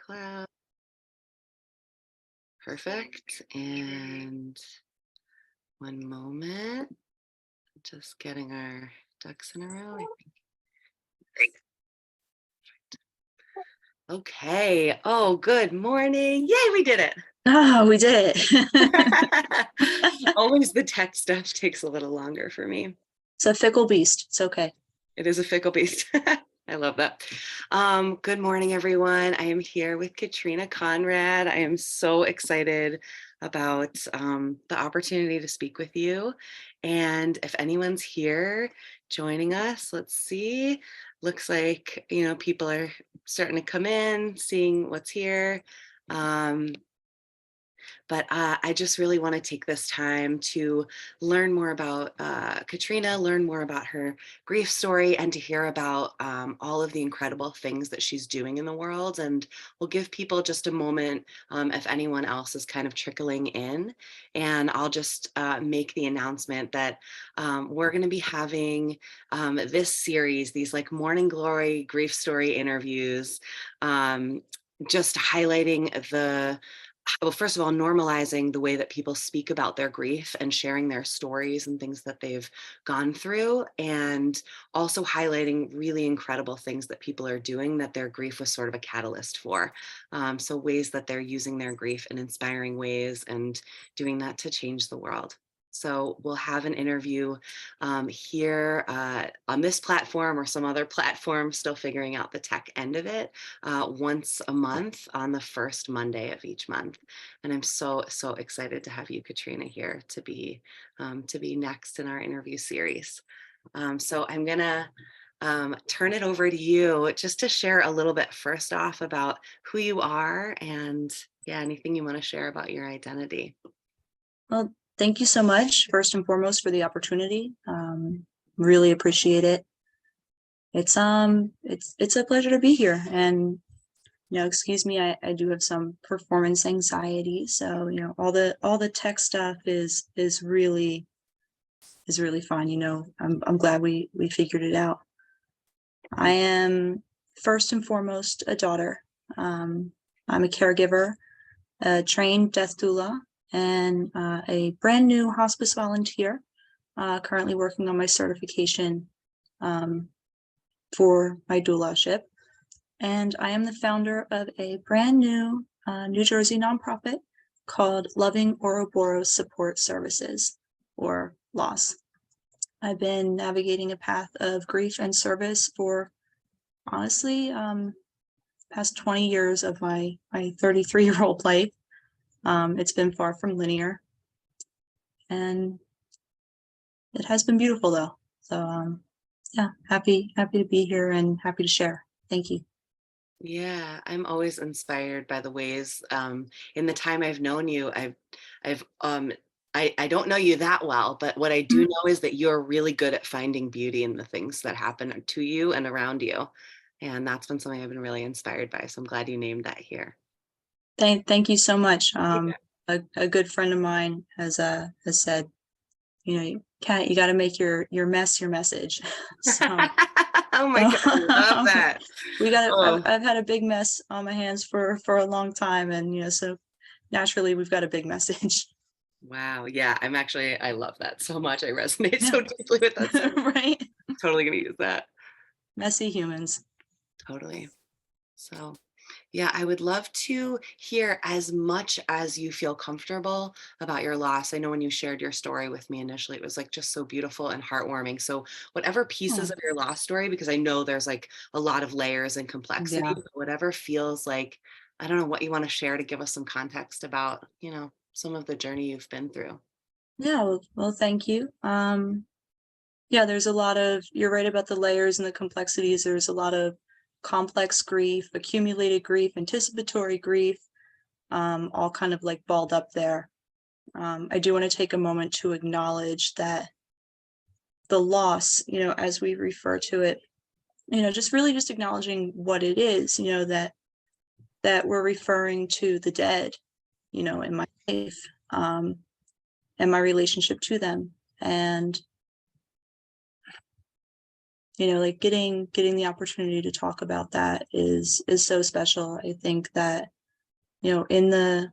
Cloud. Perfect. And one moment. Just getting our ducks in a row. I think. Okay. Oh, good morning. Yay, we did it. Oh, we did it. Always the tech stuff takes a little longer for me. It's a fickle beast. It's okay. It is a fickle beast. I love that. Good morning, everyone. I am here with Katrina Conrad. I am so excited about the opportunity to speak with you. And if anyone's here joining us, let's see. Looks like, people are starting to come in, seeing what's here. But I just really want to take this time to learn more about Katrina, learn more about her grief story, and to hear about all of the incredible things that she's doing in the world. And we'll give people just a moment if anyone else is kind of trickling in. And I'll just make the announcement that we're going to be having this series, these like Morning Glory grief story interviews, just highlighting well, first of all, normalizing the way that people speak about their grief and sharing their stories and things that they've gone through, and also highlighting really incredible things that people are doing that their grief was sort of a catalyst for. So ways that they're using their grief in inspiring ways and doing that to change the world. So we'll have an interview here on this platform or some other platform, still figuring out the tech end of it, once a month on the first Monday of each month. And I'm so excited to have you, Katrina, here to be next in our interview series. So I'm gonna turn it over to you just to share a little bit first off about who you are and anything you want to share about your identity. Well, thank you so much, first and foremost, for the opportunity. Really appreciate it. It's a pleasure to be here. And excuse me, I do have some performance anxiety. So, all the tech stuff is really fun. I'm glad we figured it out. I am first and foremost a daughter. I'm a caregiver, a trained death doula, and a brand new hospice volunteer, currently working on my certification for my doulaship. And I am the founder of a brand new New Jersey nonprofit called Loving Ouroboros Support Services, or LOSS. I've been navigating a path of grief and service for, honestly, past 20 years of my 33-year-old life. It's been far from linear, and it has been beautiful though. So happy to be here and happy to share. Thank you. Yeah, I'm always inspired by the ways in the time I've known you, I've I don't know you that well, but what I do know is that you're really good at finding beauty in the things that happen to you and around you. And that's been something I've been really inspired by. So I'm glad you named that here. Thank you so much. Yeah. A good friend of mine has said, you got to make your mess your message. So, Oh my God, I love that. I've had a big mess on my hands for a long time, and so naturally we've got a big message. Wow. Yeah, I love that so much. I resonate so deeply with that. So Right. totally gonna use that. Messy humans. Totally. So yeah, I would love to hear as much as you feel comfortable about your loss. I know when you shared your story with me initially, it was like just so beautiful and heartwarming. So whatever pieces Oh, of your loss story, because I know there's like a lot of layers and complexity, yeah. but whatever feels like, I don't know what you want to share to give us some context about, some of the journey you've been through. Yeah. Well, thank you. Yeah, there's a lot of, you're right about the layers and the complexities. There's a lot of complex grief, accumulated grief, anticipatory grief, all kind of like balled up there. I do want to take a moment to acknowledge that the loss, as we refer to it, just acknowledging what it is, that we're referring to the dead, in my life, and my relationship to them. And like getting the opportunity to talk about that is so special. I think that, in the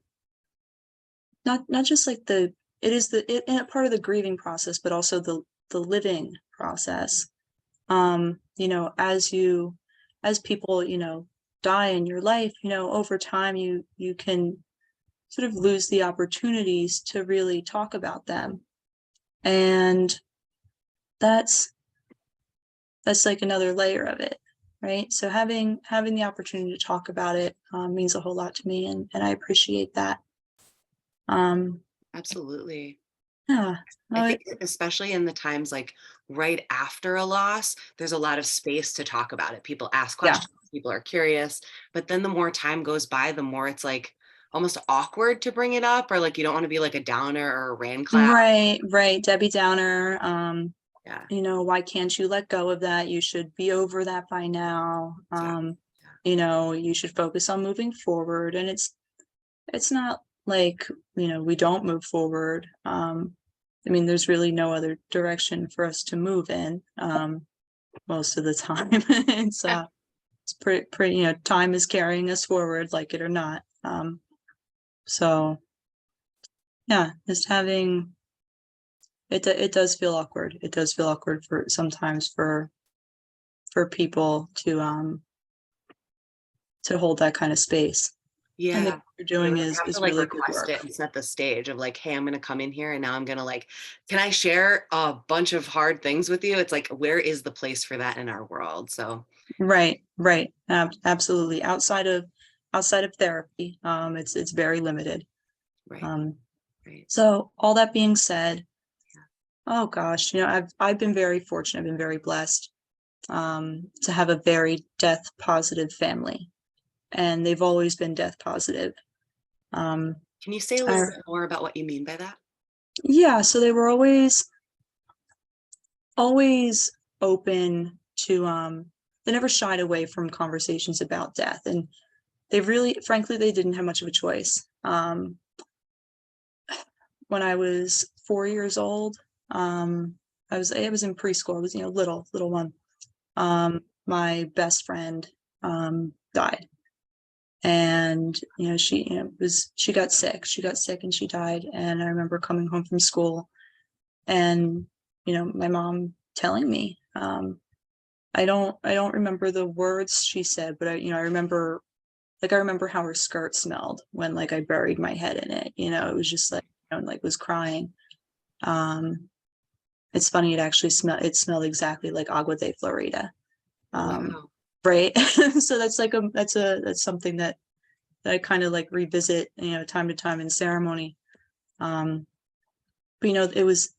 not just like it is and part of the grieving process, but also the living process. As people, die in your life, over time you can sort of lose the opportunities to really talk about them. And that's like another layer of it, right? So having the opportunity to talk about it means a whole lot to me, and I appreciate that. Um, Absolutely. yeah, I no, think especially in the times like right after a loss, there's a lot of space to talk about it. People ask yeah, questions, people are curious, but then the more time goes by, the more it's like almost awkward to bring it up, or like you don't want to be like a downer or a rain cloud. right, Debbie Downer. Yeah, Why can't you let go of that? You should be over that by now. exactly. You should focus on moving forward. And it's not like, we don't move forward. I mean, there's really no other direction for us to move in, most of the time. Yeah. It's pretty, time is carrying us forward, like it or not. So yeah, just having it does feel awkward. It does feel awkward for sometimes for people to hold that kind of space. I think Yeah. what you're You doing really have to is like really good request work. it and set the stage of like, hey, I'm gonna come in here and now I'm gonna like, can I share a bunch of hard things with you? It's like, where is the place for that in our world? So Right. Absolutely. Outside of therapy, it's very limited. right, Um, right. so all that being said, Yeah. oh gosh, I've been very fortunate. I've been very blessed to have a very death positive family, and they've always been death positive. Um, Can you say a little I, bit more about what you mean by that? yeah, so they were always open to they never shied away from conversations about death, and they really, frankly, they didn't have much of a choice. When I was 4 years old, I was in preschool. I was, little one. My best friend died, and she got sick. She got sick and she died. And I remember coming home from school, and my mom telling me, I don't remember the words she said, but I remember, like, I remember how her skirt smelled when, like, I buried my head in it. It was just like, like, was crying. Um, it's funny, it smelled exactly like agua de Florida. Oh, Um, wow. right. So that's something that I kind of like revisit, time to time in ceremony. Um, but it was,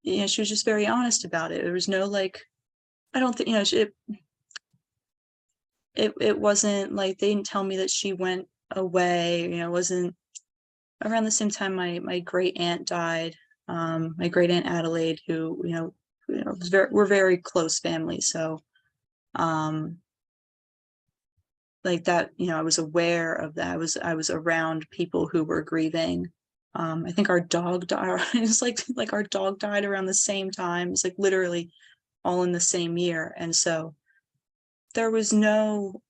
she was just very honest about it. There was no, like, I don't think, it wasn't like they didn't tell me that she went away. It wasn't around the same time my great aunt died. My great aunt Adelaide, who we're very close family. So um, like that, I was aware of that. I was around people who were grieving. I think our dog died. It's like our dog died around the same time. It's like literally all in the same year, and so there was no,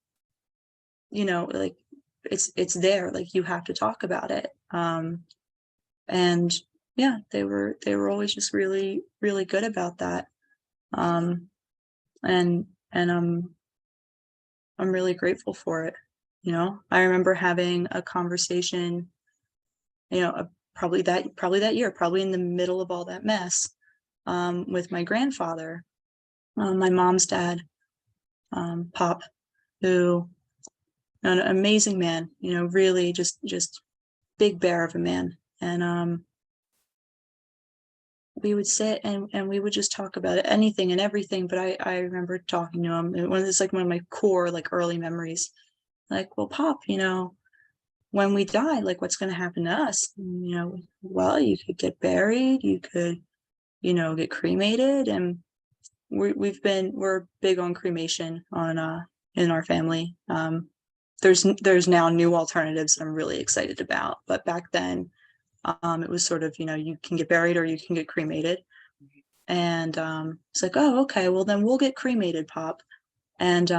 like, it's there. Like, you have to talk about it. And yeah, they were always just really, really good about that. Um, and I'm really grateful for it. I remember having a conversation, probably that year, probably in the middle of all that mess, with my grandfather, my mom's dad, Pop, who, an amazing man, really just big bear of a man. And we would sit and we would just talk about anything and everything. But I remember talking to him. It's like one of my core, like, early memories. Like, well, Pop, when we die, like, what's going to happen to us? And, well, you could get buried, you could, get cremated. And we're big on cremation in our family. There's now new alternatives that I'm really excited about. But back then, it was sort of, you can get buried or you can get cremated. And it's like, oh, okay, well then we'll get cremated, Pop, and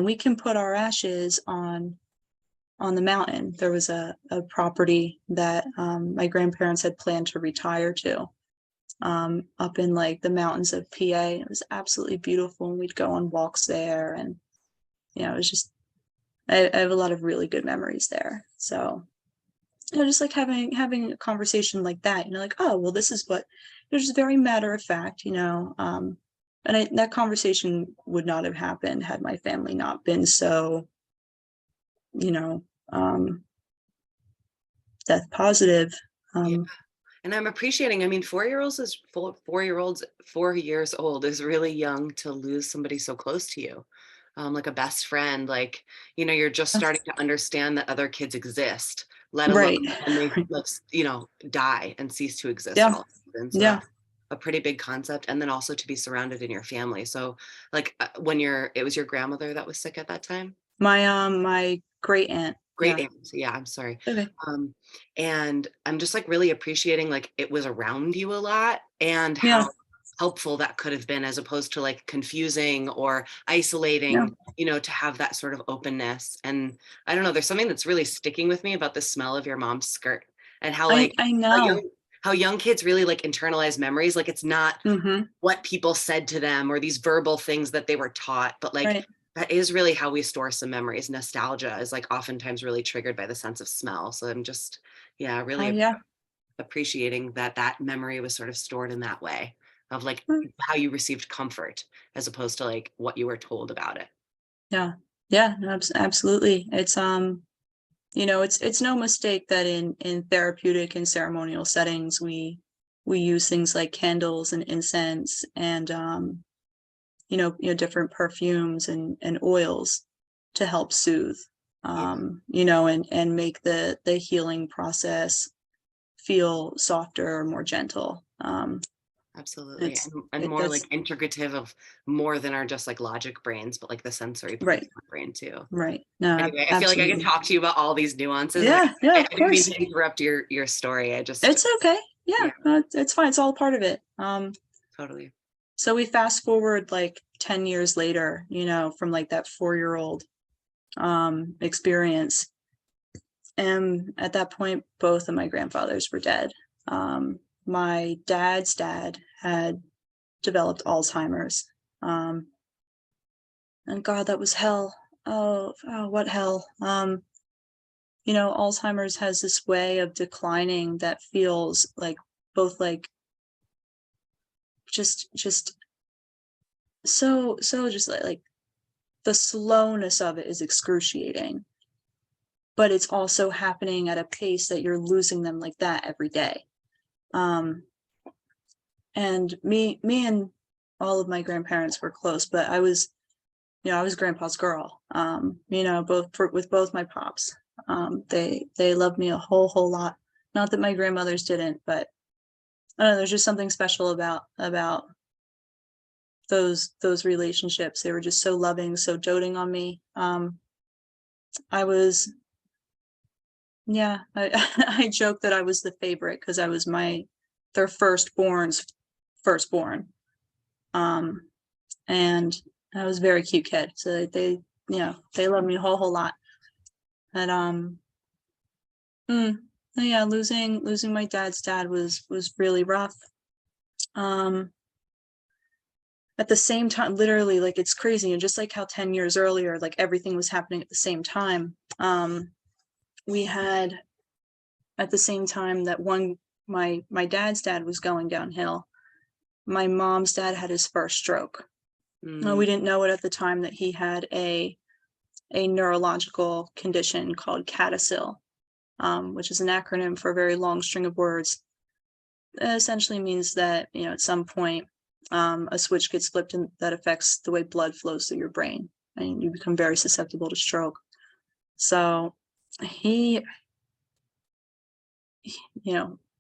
we can put our ashes on the mountain. There was a property that my grandparents had planned to retire to, up in like the mountains of PA. It was absolutely beautiful, and we'd go on walks there, and it was just, I have a lot of really good memories there. So just like having a conversation like that, like, oh well, this is what, just very matter of fact, and that conversation would not have happened had my family not been so, you know, um, death positive. Yeah. Um, And I'm appreciating, I mean, 4 years old is really young to lose somebody so close to you. Like a best friend, like, you're just starting to understand that other kids exist, let alone right. when they, die and cease to exist Yeah. all of a sudden. So Yeah. that's a pretty big concept. And then also to be surrounded in your family. So like it was your grandmother that was sick at that time? My great aunt. Great Yeah. aunt. Yeah, I'm sorry. Okay. Um, and I'm just like really appreciating like it was around you a lot and Yeah. how helpful that could have been as opposed to like confusing or Yeah. isolating, to have that sort of openness. And I don't know, there's something that's really sticking with me about the smell of your mom's skirt and how like I how know. young how young kids really like internalize memories. Like it's not Mm-hmm. what people said to them or these verbal things that they were taught, but like Right. that is really how we store some memories. Nostalgia is like oftentimes really triggered by the sense of smell. So I'm just, yeah, Oh really yeah. appreciating that that memory was sort of stored in that way of like Mm. how you received comfort as opposed to like what you were told about it. Yeah. Yeah. Absolutely. It's no mistake that in therapeutic and ceremonial settings we use things like candles and incense and different perfumes and oils to help soothe, Yeah, and make the healing process feel softer or more gentle. absolutely. It's And it more that's like integrative of more than our just like logic brains, but like the sensory parts right, of our brain too. right. No, Anyway, I feel like I could absolutely. talk to you about all these nuances, and Yeah, yeah, I of didn't mean course. to interrupt your story. I just, It's okay. Yeah, yeah, no, it's fine. It's all part of it. totally. So we fast forward like 10 years later, from like that 4-year-old experience. And at that point, both of my grandfathers were dead. My dad's dad had developed Alzheimer's. Um, and God, that was hell. Oh, what hell. Alzheimer's has this way of declining that feels like both like just so just like the slowness of it is excruciating, but it's also happening at a pace that you're losing them like that every day. Um, and me and all of my grandparents were close, but I was grandpa's girl. With both my pops. They loved me a whole lot. Not that my grandmothers didn't, but I don't know, there's just something special about those relationships. They were just so loving, so doting on me. I was Yeah, I I joke that I was the favorite because I was their firstborn's firstborn. Um, and I was a very cute kid. So they loved me a whole lot. And mm, yeah, losing my dad's dad was really rough. Um, at the same time, literally, like it's crazy, and just like how 10 years earlier, like everything was happening at the same time. We had at the same time that my dad's dad was going downhill. My mom's dad had his first stroke. Mm, We didn't know it at the time that he had a neurological condition called CADASIL, which is an acronym for a very long string of words. It essentially means that at some point a switch gets flipped and that affects the way blood flows through your brain, and you become very susceptible to stroke. So he,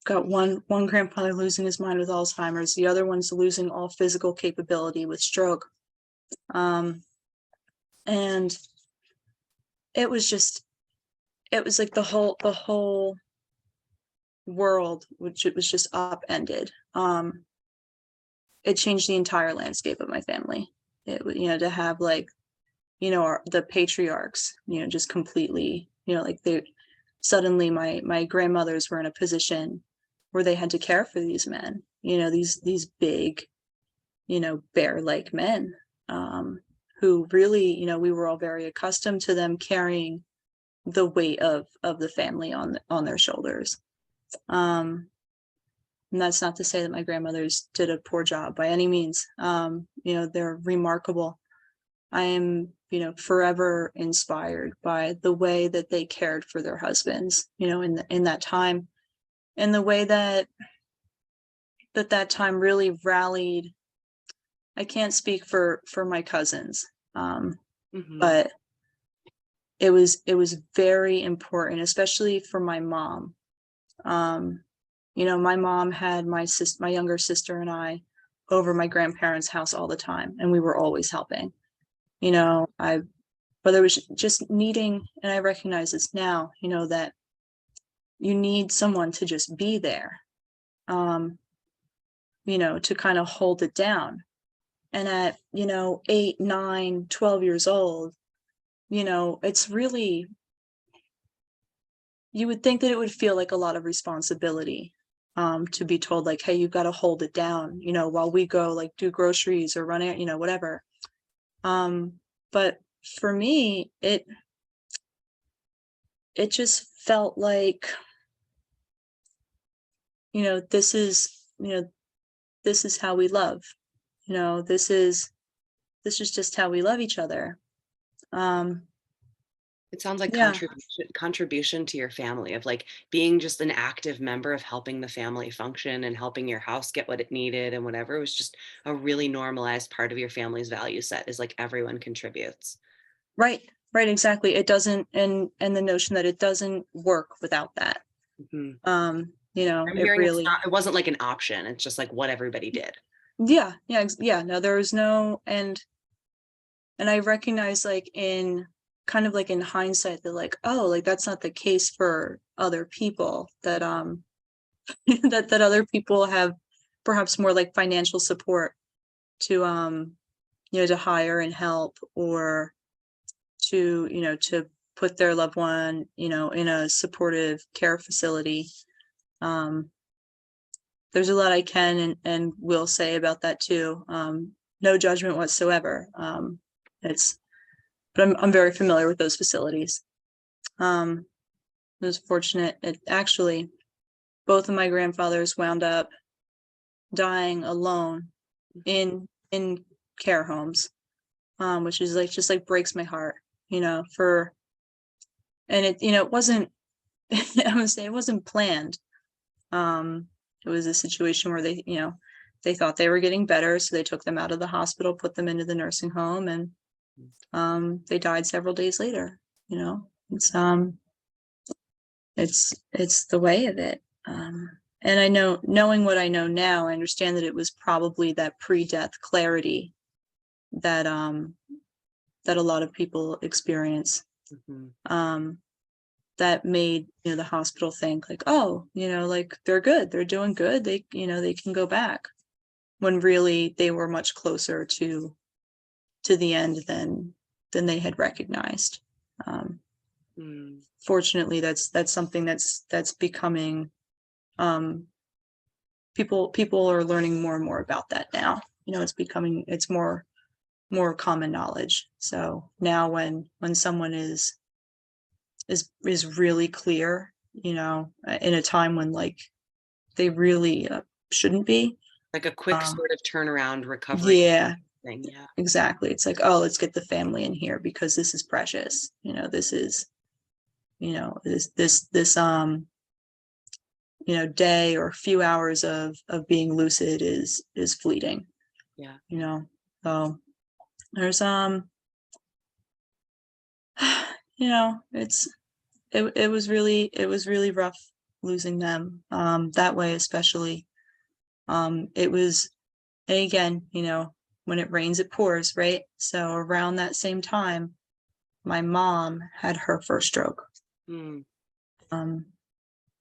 got one grandfather losing his mind with Alzheimer's, the other one's losing all physical capability with stroke. Um, and it was just it was like the whole world, which it was just upended. it changed the entire landscape of my family. It would, to have like, the patriarchs, just completely, like they suddenly my grandmothers were in a position where they had to care for these men, these big, bear-like men, who really, we were all very accustomed to them carrying the weight of the family on their shoulders. And that's not to say that my grandmothers did a poor job by any means. They're remarkable. I am, forever inspired by the way that they cared for their husbands, in that time, and the way that time really rallied. I can't speak for my cousins, but it was very important, especially for my mom. My mom had my younger sister and I over my grandparents' house all the time, and we were always helping. But it was just needing, and I recognize this now, that you need someone to just be there, to kind of hold it down. And at, 8, 9, 12 years old, it's really, you would think that it would feel like a lot of responsibility, to be told like, hey, you've got to hold it down, while we go like do groceries or run it, whatever. But for me, it just felt like, this is, this is how we love, this is just how we love each other. It sounds like Yeah, contribution to your family, of like being just an active member of helping the family function and helping your house get what it needed and whatever. It was just a really normalized part of your family's value set, is like everyone contributes. right, exactly. It doesn't, and the notion that it doesn't work without that. Mhm. I'm It hearing really, it wasn't like an option. It's just like what everybody did. yeah, yeah. No, there was no, and I recognize like in kind of like in hindsight that like, oh, like that's not the case for other people, that that other people have perhaps more like financial support to to hire and help, or to to put their loved one in a supportive care facility. um there's a lot I can and will say about that too. No judgment whatsoever. It's But I'm very familiar with those facilities. I was fortunate. It actually, both of my grandfathers wound up dying alone in care homes, which is like just like breaks my heart, for, and it wasn't I would say it wasn't planned. It was a situation where they thought they were getting better, so they took them out of the hospital, put them into the nursing home, and they died several days later. It's it's the way of it. And I know, knowing what I know now, I understand that it was probably that pre-death clarity that that a lot of people experience, that made the hospital think like, oh, like they're good, they're doing good, they they can go back, when really they were much closer to the end than they had recognized. Fortunately, that's something that's becoming, people are learning more and more about that now. It's more common knowledge. So now when someone is really clear, in a time when like they really shouldn't be. Like a quick sort of turnaround recovery Yeah, thing. Yeah. exactly. It's like, oh, let's get the family in here because this is precious. This is, this day or few hours of being lucid is fleeting. Yeah. So there's it's it was really rough losing them, that way especially. It was, and again, when it rains it pours, right? So around that same time my mom had her first stroke. Mm. um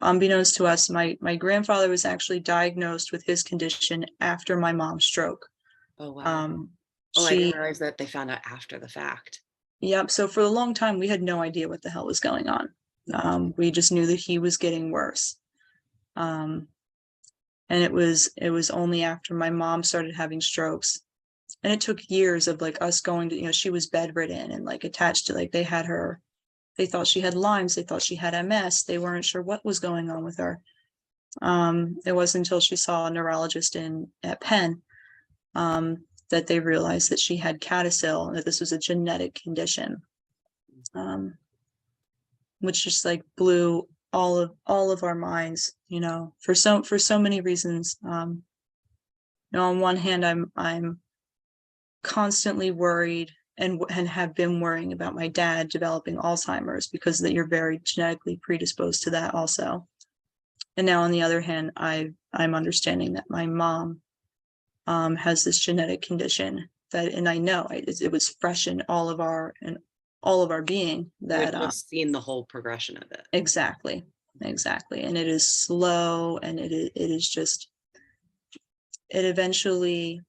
unbeknownst to us, my grandfather was actually diagnosed with his condition after my mom's stroke. Oh, wow. Um, Oh, I didn't she, realize that they found out after the fact. yep. So for a long time, we had no idea what the hell was going on. We just knew that he was getting worse. Um, and it was only after my mom started having strokes, and it took years of like us going to, she was bedridden and like attached to, like, they thought she had Lyme's, they thought she had MS, they weren't sure what was going on with her. It wasn't until she saw a neurologist at Penn, that they realized that she had CADASIL and that this was a genetic condition, which just like blew all of our minds, for so many reasons. On one hand, I'm constantly worried and have been worrying about my dad developing Alzheimer's, because that you're very genetically predisposed to that also. And now on the other hand, I'm understanding that my mom has this genetic condition that, and I know it was fresh in all of our being, You had that just seen the whole progression of it. exactly, and it is slow, and it is just, it eventually,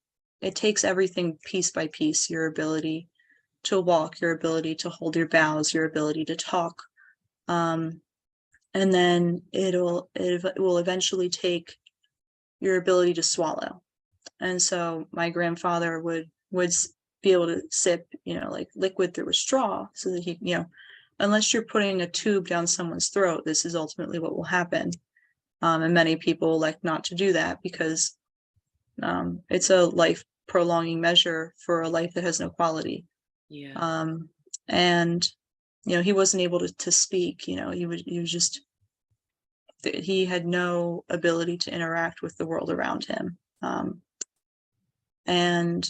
it takes everything piece by piece, your ability to walk, your ability to hold your bowels, your ability to talk, and then it will eventually take your ability to swallow. And so my grandfather would be able to sip, like liquid through a straw, so that he, unless you're putting a tube down someone's throat, this is ultimately what will happen. And many people elect not to do that, because it's a life prolonging measure for a life that has no quality. Yeah. And he wasn't able to speak. He had no ability to interact with the world around him. And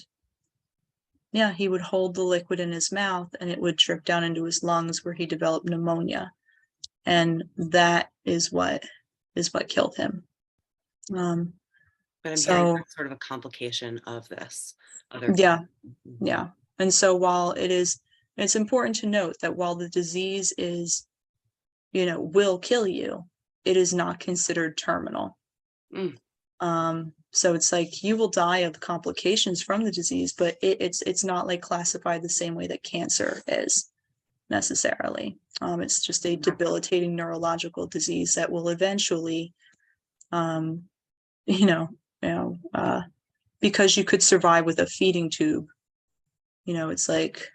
yeah, he would hold the liquid in his mouth and it would drip down into his lungs, where he developed pneumonia. And that is what killed him. But I'm hearing So that's sort of a complication of this other. yeah, Mhm. yeah. And so while it's important to note that while the disease is, will kill you, it is not considered terminal. Mm. So it's like you will die of complications from the disease, but it's not like classified the same way that cancer is necessarily. It's just a debilitating neurological disease that will eventually, um, you know, you know, uh, because you could survive with a feeding tube. It's like,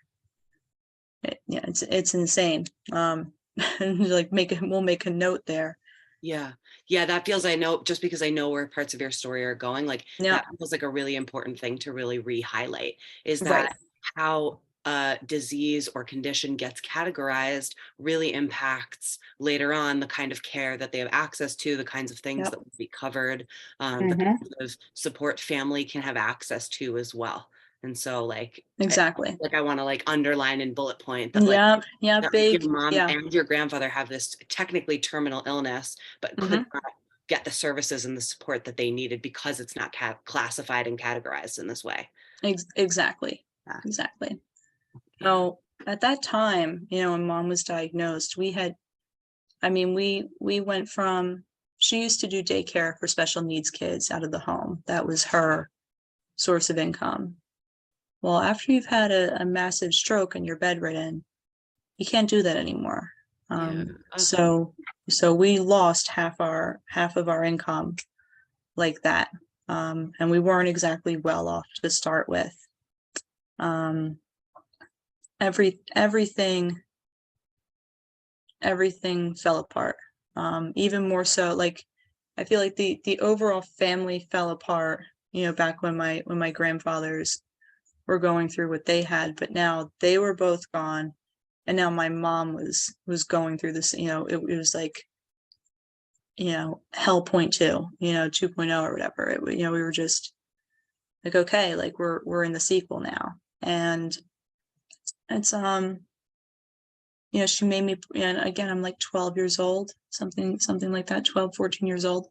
yeah, it's insane. And like we'll make a note there. Yeah. Yeah, that feels, I know, just because I know where parts of your story are going, like Yeah, that feels like a really important thing to really re-highlight, is right. that how a disease or condition gets categorized really impacts later on the kind of care that they have access to, the kinds of things Yep. that will be covered, the Hmm. kinds of support family can have access to as well. And so Exactly. I want to like underline in bullet point that like Yep. Yeah. that your Big. mom Yeah. and your grandfather have this technically terminal illness, but could Hmm. not get the services and the support that they needed because it's not classified and categorized in this way. Exactly. Yeah. Exactly. Yeah. So at that time, when mom was diagnosed, we went from, she used to do daycare for special needs kids out of the home. That was her source of income. Well, after you've had a massive stroke and you're bedridden, you can't do that anymore. Yeah. So we lost half of our income like that. And we weren't exactly well off to start with. Um, everything fell apart. Even more so, like, I feel like the overall family fell apart, back when my grandfathers were going through what they had, but now they were both gone. And now my mom was going through this, it was like, hell point two, 2.0 or whatever. We were just like, okay, like we're in the sequel now. And it's she made me, and again, I'm like 12 years old, something like that, 12, 14 years old.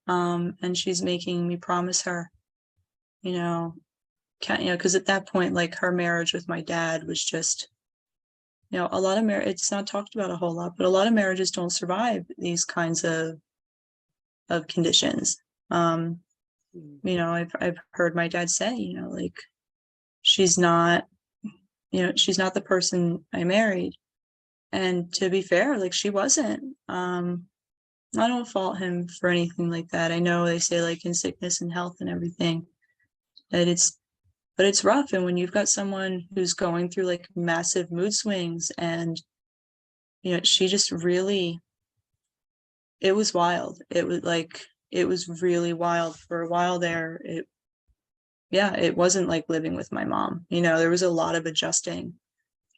And she's making me promise her, you know, because at that point, like, her marriage with my dad was just, a lot of it's not talked about a whole lot, but a lot of marriages don't survive these kinds of conditions. Mm. I've heard my dad say, like, she's not, she's not the person I married. And to be fair, like, she wasn't. I don't fault him for anything like that. I know they say, like, in sickness and health and everything, that but it's rough. And when you've got someone who's going through like massive mood swings, and she just really, it was wild. It was really wild for a while there. It wasn't like living with my mom. There was a lot of adjusting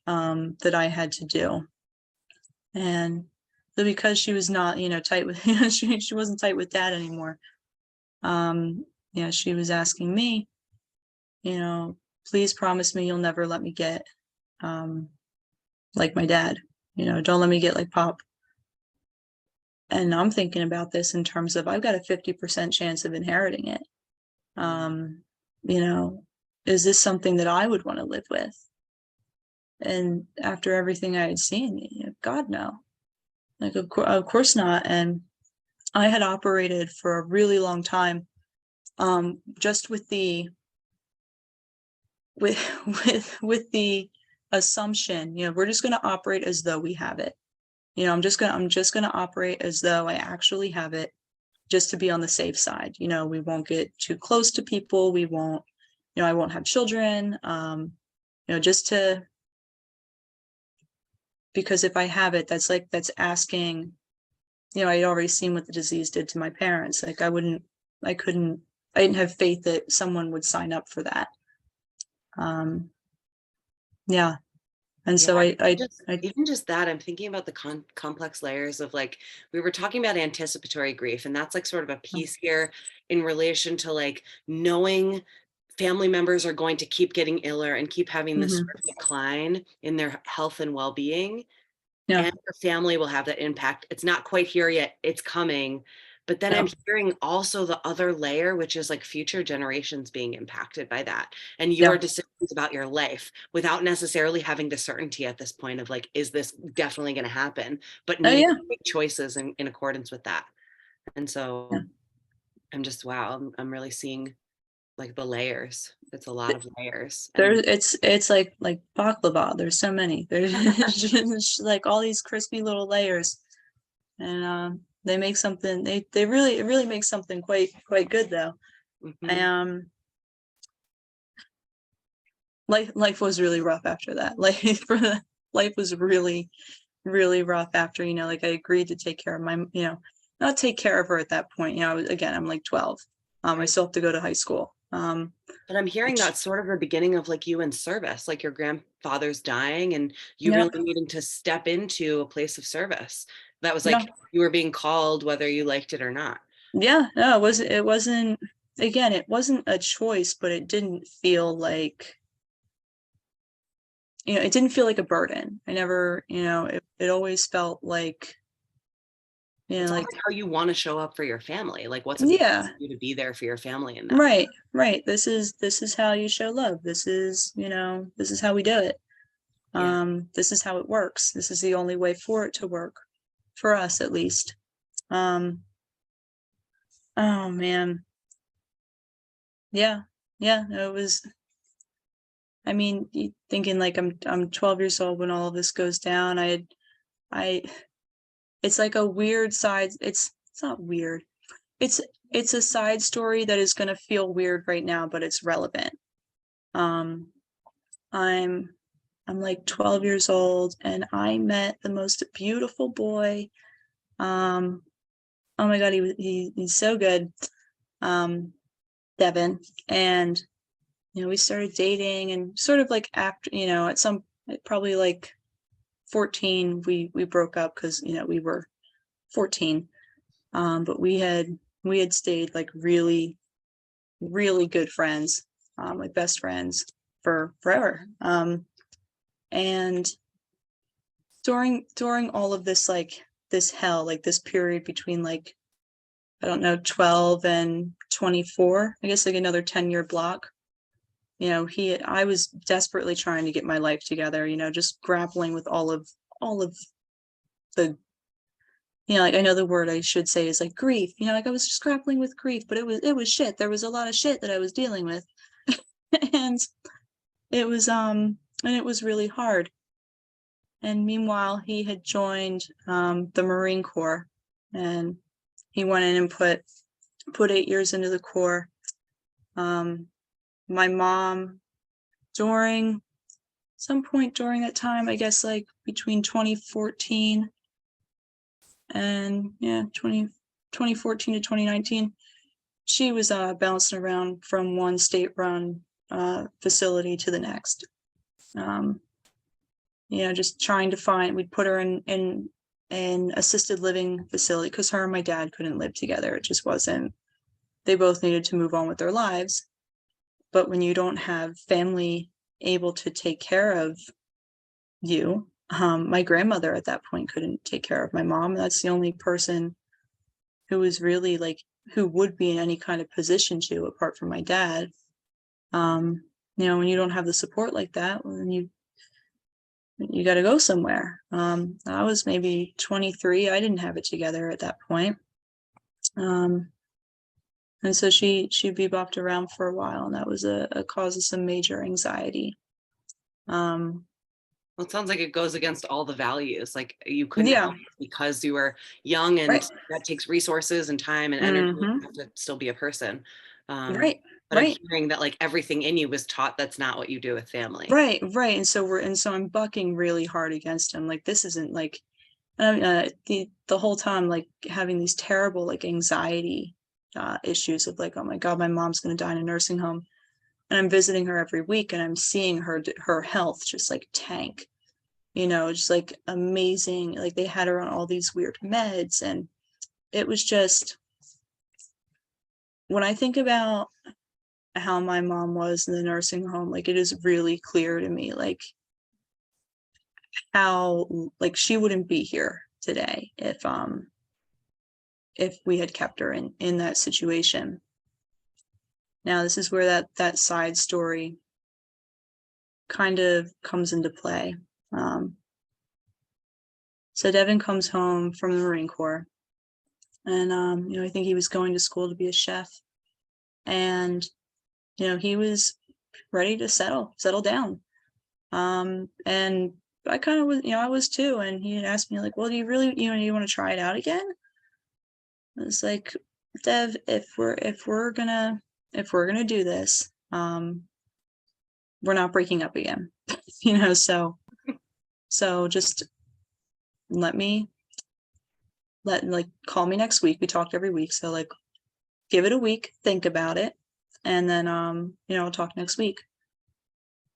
that I had to do. And so because she was not, tight with, she wasn't tight with dad anymore. She was asking me, please promise me you'll never let me get like my dad. Don't let me get like Pop. And I'm thinking about this in terms of, I've got a 50% chance of inheriting it. Um, you know, is this something that I would want to live with? And after everything I had seen, God, no. Like, of course not. And I had operated for a really long time, just with the with with the assumption, we're just going to operate as though we have it. I'm just going to operate as though I actually have it, just to be on the safe side. We won't get too close to people. We won't, I won't have children. Just to, because if I have it, that's asking, I'd already seen what the disease did to my parents. Like, I didn't have faith that someone would sign up for that. Yeah. And Yeah, so even just that, I'm thinking about the complex layers of, like, we were talking about anticipatory grief, and that's like sort of a piece here in relation to like knowing family members are going to keep getting iller and keep having this mhm, sort of decline in their health and well-being, yeah, and your family will have that impact. It's not quite here yet, it's coming. But then yeah, I'm hearing also the other layer, which is like future generations being impacted by that, and your yeah. decisions about your life without necessarily having the certainty at this point of like, is this definitely going to happen, but Oh needing yeah, to make choices in accordance with that. And yeah. so I'm just, wow, I'm really seeing like the layers. It's a lot of layers. And It's like baklava. There's so many. There's just like all these crispy little layers, and they make something. They really, it really makes something quite good though. mhm. Um, life was really rough after that. Like, life was really rough after. Like, I agreed to take care of my, not take care of her at that point. Again, I'm like 12. I Right. still have to go to high school. But I'm hearing Which that's sort of the beginning of like you in service, like your grandfather's dying and you yeah, really needing to step into a place of service. That was yeah. like you were being called whether you liked it or not. Yeah, no, it wasn't, again, it wasn't a choice, but it didn't feel like, it didn't feel like a burden. I never, it always felt like, It's like, almost how you want to show up for your family. Like what's important yeah, to you to be there for your family in that. right. This is how you show love. This is how we do it. Yeah. This is how it works. This is the only way for it to work, for us at least. Um, oh man. Yeah. Yeah, no, it was, I mean, thinking like I'm 12 years old when all of this goes down. I it's like a weird side. It's not weird. It's it's a side story that is gonna feel weird right now, but it's relevant. Um, I'm I'm like 12 years old, and I met the most beautiful boy. Um, oh my God, he's so good. Um, Devin, and we started dating, and sort of like after, at some, probably like 14, we broke up because we were 14. But we had stayed like really, really good friends, like best friends for forever. And during all of this, like this hell, like this period between, like, I don't know, 12 and 24, I guess, like another 10-year block. I was desperately trying to get my life together, just grappling with all of the, like, I know the word I should say is like grief, like I was just grappling with grief, but it was shit. There was a lot of shit that I was dealing with. And it was really hard. And meanwhile, he had joined the Marine Corps, and he went in and put 8 years into the Corps. My mom, during some point during that time, I guess like between 2014 and 2014 to 2019, she was bouncing around from one state-run facility to the next. Just trying to find. We'd put her in an assisted living facility because her and my dad couldn't live together. It just wasn't. They both needed to move on with their lives. But when you don't have family able to take care of you, my grandmother at that point couldn't take care of my mom. That's the only person who was really like, who would be in any kind of position to, apart from my dad. When you don't have the support like that, well, then you got to go somewhere. I was maybe 23. I didn't have it together at that point. And so she bebopped around for a while, and that was a cause of some major anxiety. Well, it sounds like it goes against all the values. Like you couldn't Yeah, help because you were young, and right. that takes resources and time and energy. You have to still be a person. Right, But I'm right, hearing that like everything in you was taught that's not what you do with family. right. And so I'm bucking really hard against him. Like, this isn't like, the whole time, like having these terrible like anxiety issues of like, oh my God, my mom's going to die in a nursing home. And I'm visiting her every week, and I'm seeing her health just like tank, just like amazing. Like, they had her on all these weird meds, and it was just, when I think about how my mom was in the nursing home, like, it is really clear to me, like, how, like, she wouldn't be here today if we had kept her in that situation. Now, this is where that side story kind of comes into play. So Devin comes home from the Marine Corps, and I think he was going to school to be a chef, and he was ready to settle down. And I kind of was, I was too. And he had asked me like, well, do you really, you want to try it out again? I was like, Dev, if we're gonna do this, we're not breaking up again. So just call me next week. We talked every week. So like, give it a week, think about it. And then, I'll talk next week.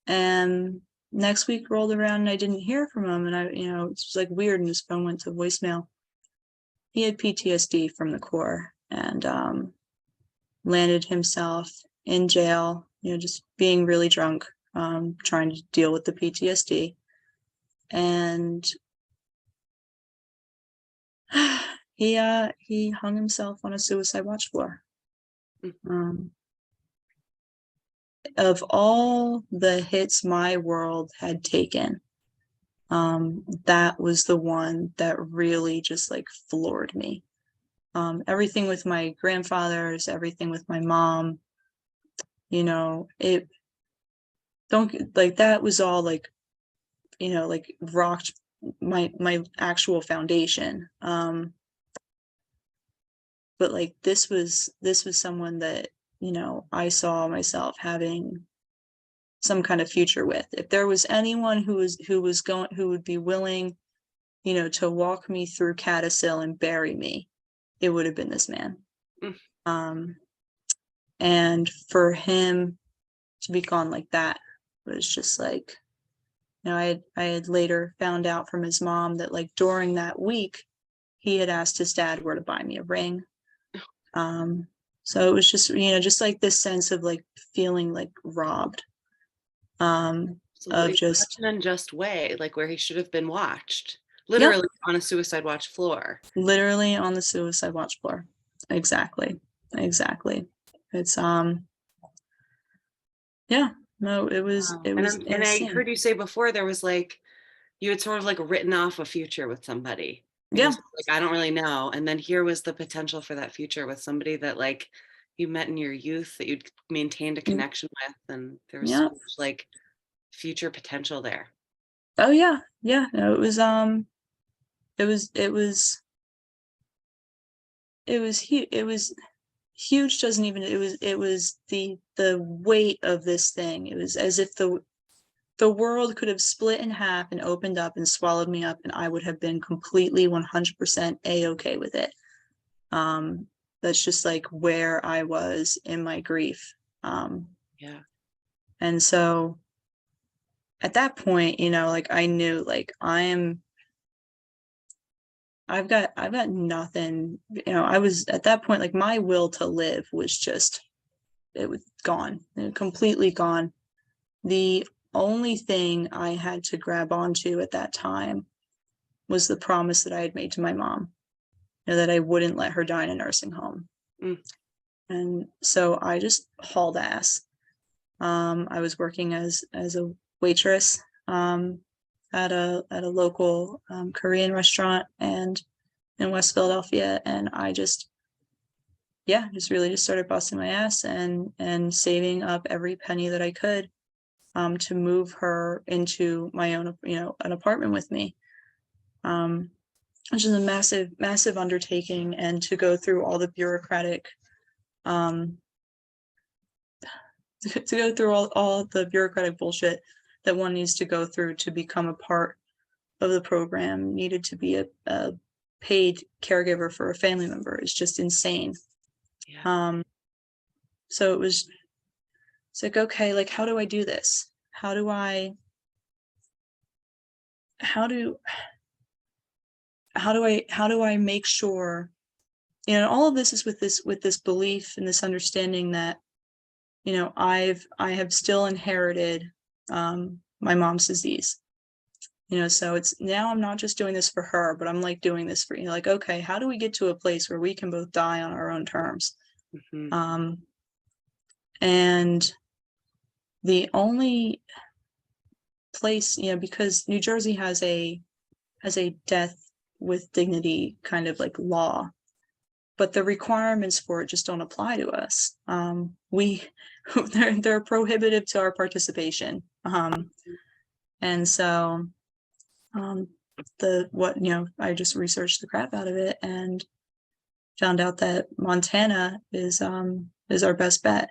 And next week rolled around, and I didn't hear from him. And it's just like weird. And his phone went to voicemail. He had PTSD from the Corps, and landed himself in jail, just being really drunk, trying to deal with the PTSD. And he hung himself on a suicide watch floor. Of all the hits my world had taken, that was the one that really just like floored me. Everything with my grandfathers, everything with my mom, it don't like, that was all like, like rocked my actual foundation. But like, this was someone that, I saw myself having some kind of future with. If there was anyone who would be willing, to walk me through Catasil and bury me, it would have been this man. And for him to be gone like that was just like, I had later found out from his mom that like during that week, he had asked his dad where to buy me a ring. So it was just, just like this sense of like feeling like robbed. Absolutely. Of just Such an unjust way, like where he should have been watched, Yep, literally on a suicide watch floor. literally on the suicide watch floor. Exactly. It's yeah. No, Wow. it And was and I insane. heard you say before there was like you had sort of like written off a future with somebody Yeah. because like I don't really know. And then here was the potential for that future with somebody that like you met in your youth that you'd maintained a Mm, connection with, and there was so yeah. much like future potential there. Oh yeah. Yeah. No, it was it was it was huge. Doesn't even it was the weight of this thing. It was as if the world could have split in half and opened up and swallowed me up, and I would have been completely 100% a-okay with it. Um, that's just like where I was in my grief. Um, Yeah. and so at that point, like I knew like I've got nothing, I was at that point, like my will to live was just, it was gone, completely gone. The only thing I had to grab onto at that time was the promise that I had made to my mom, that I wouldn't let her die in a nursing home. Mm, And so I just hauled ass. I was working as a waitress at a local Korean restaurant and in West Philadelphia, and I just yeah, just really just started busting my ass and saving up every penny that I could to move her into my own an apartment with me. Um, which is a massive undertaking, and to go through all the bureaucratic um to go through all the bureaucratic bullshit that one needs to go through to become a part of the program, needed to be a paid caregiver for a family member, is just insane. yeah. um so it's like, okay, like how do I do this? How do how do I make sure, all of this is with this belief and this understanding that I have still inherited my mom's disease. So it's now I'm not just doing this for her, but I'm like doing this for like, okay, how do we get to a place where we can both die on our own terms? Hmm. um and the only place, because New Jersey has a death with dignity kind of like law, but the requirements for it just don't apply to us. We they're prohibitive to our participation. And so um, the what I just researched the crap out of it and found out that Montana is our best bet,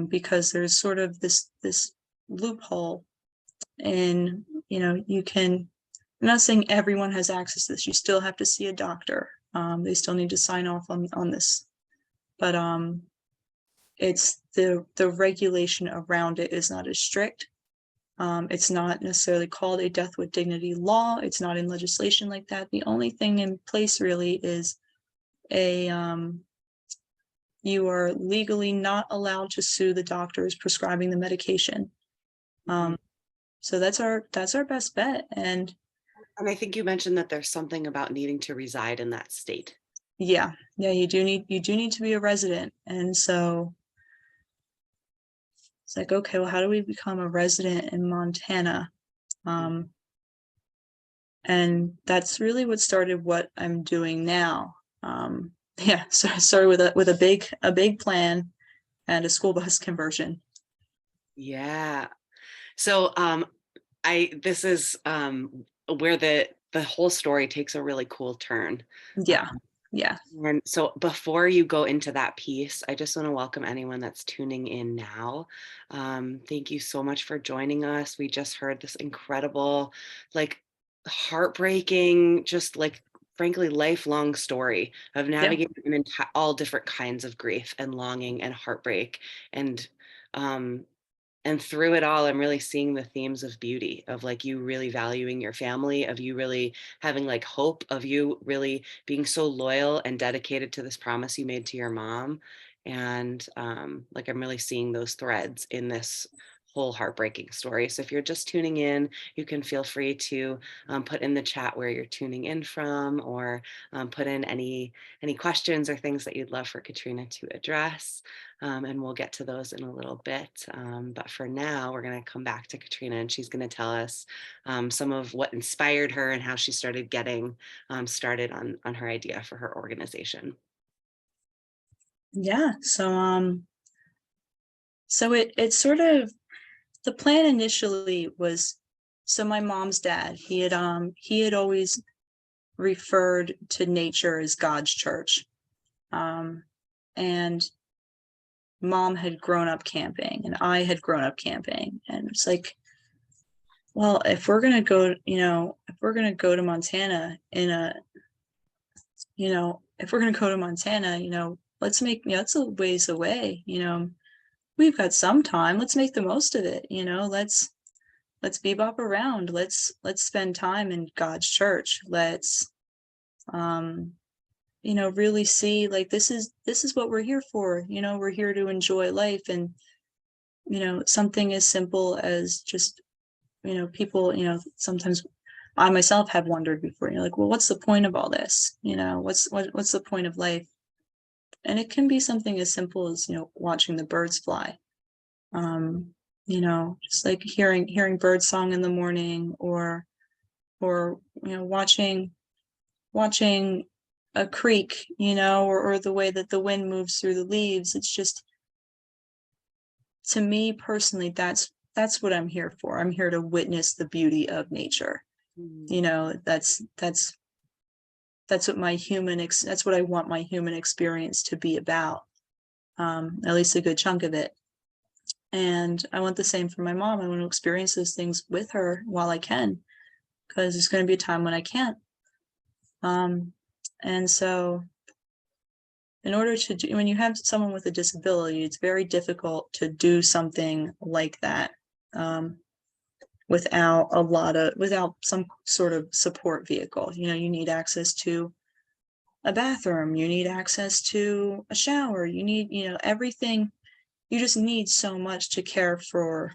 because there's sort of this loophole in, you can. I'm not saying everyone has access to this. You still have to see a doctor. They still need to sign off on this, but it's the regulation around it is not as strict. It's not necessarily called a death with dignity law. It's not in legislation like that. The only thing in place really is a you are legally not allowed to sue the doctors prescribing the medication. Hmm. Um, so that's our best bet. And And I think you mentioned that there's something about needing to reside in that state. yeah, you do need to be a resident. And so it's like, okay, well, how do we become a resident in Montana? Mhm. Um, and that's really what started what I'm doing now. Yeah, so I started with a big plan and a school bus conversion. Yeah. So I this is where the whole story takes a really cool turn. Yeah, yeah, And so before you go into that piece, I just want to welcome anyone that's tuning in now. Thank you so much for joining us. We just heard this incredible, like heartbreaking, just like frankly lifelong story of yeah, navigating all different kinds of grief and longing and heartbreak. And um, and through it all, I'm really seeing the themes of beauty, of like you really valuing your family, of you really having like hope, of you really being so loyal and dedicated to this promise you made to your mom. And like I'm really seeing those threads in this whole heartbreaking story. So if you're just tuning in, you can feel free to put in the chat where you're tuning in from, or put in any questions or things that you'd love for Katrina to address. And we'll get to those in a little bit. But for now, we're going to come back to Katrina, and she's going to tell us some of what inspired her and how she started getting started on her idea for her organization. Yeah. So it's sort of, the plan initially was, so my mom's dad, he had always referred to nature as God's church. And mom had grown up camping and I had grown up camping. And it's like, well, if we're going to go, if we're going to go to Montana if we're going to go to Montana, let's make, it's a ways away, we've got some time, let's make the most of it. Let's bebop around. Let's spend time in God's church. Let's, really see, like, this is what we're here for. We're here to enjoy life. And, something as simple as just, people, sometimes I myself have wondered before, like, well, what's the point of all this? What's the point of life? And it can be something as simple as, watching the birds fly. Just like hearing bird song in the morning, or watching a creek, or the way that the wind moves through the leaves. It's just, to me personally, that's what I'm here for. I'm here to witness the beauty of nature. That's what that's what I want my human experience to be about. At least a good chunk of it. And I want the same for my mom. I want to experience those things with her while I can, because there's going to be a time when I can't. And so in order to do, when you have someone with a disability, it's very difficult to do something like that without some sort of support vehicle. You need access to a bathroom, you need access to a shower, you need, everything. You just need so much to care for,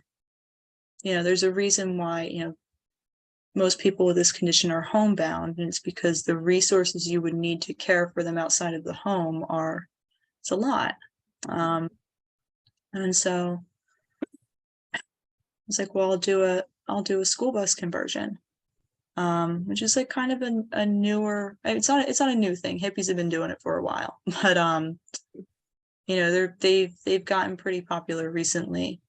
there's a reason why, most people with this condition are homebound, and it's because the resources you would need to care for them outside of the home it's a lot. And so it's like, well, I'll do a school bus conversion, which is like kind of a newer, it's not a new thing. Hippies have been doing it for a while, but they've gotten pretty popular recently,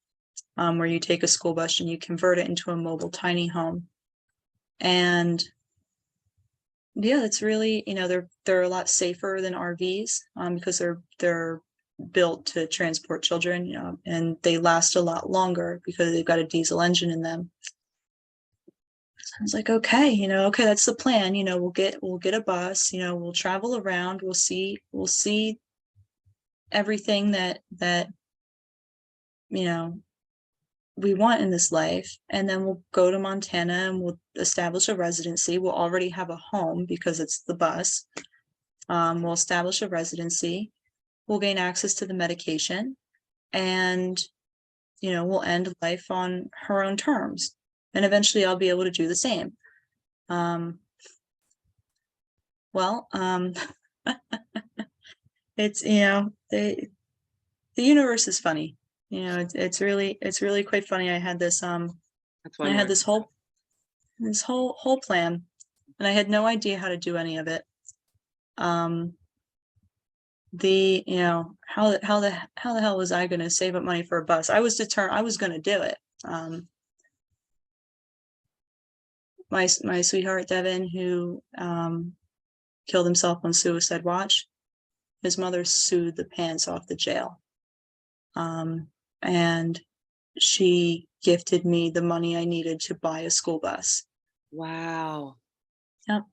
where you take a school bus and you convert it into a mobile tiny home. And yeah, it's really, they're a lot safer than RVs, because they're built to transport children, and they last a lot longer because they've got a diesel engine in them. So I was like, okay, that's the plan. We'll get a bus, we'll travel around, we'll see everything that we want in this life, and then we'll go to Montana and we'll establish a residency. We'll already have a home because it's the bus. We'll establish a residency. We'll gain access to the medication, and we'll end life on her own terms. And eventually I'll be able to do the same. It's, the universe is funny. It's really quite funny. I had this this whole plan, and I had no idea how to do any of it. How the hell was I going to save up money for a bus? I was determined I was going to do it. My sweetheart Devin, who killed himself on suicide watch, his mother sued the pants off the jail, and she gifted me the money I needed to buy a school bus. Wow. Yep.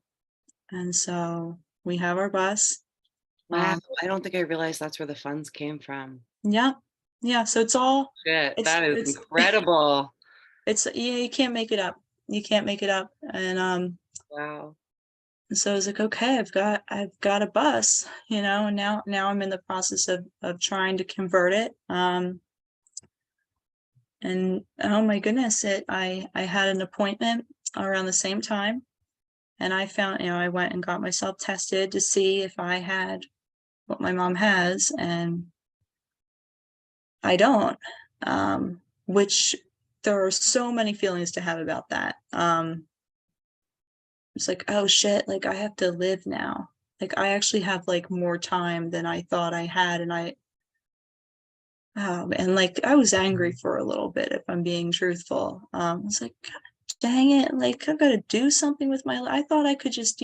And so we have our bus. Wow. I don't think I realized that's where the funds came from. Yeah. Yeah. So it's all, shit. That is incredible. You can't make it up. You can't make it up. And wow. so I was like, okay, I've got a bus, and now I'm in the process of trying to convert it. And oh my goodness, I had an appointment around the same time, and I found, I went and got myself tested to see if I had what my mom has, and I don't. Which there are so many feelings to have about that. It's like, oh shit, like I have to live now. Like I actually have like more time than I thought I had, and and like I was angry for a little bit, if I'm being truthful. It's like, God, dang it, like I've got to do something with my life. I thought I could just,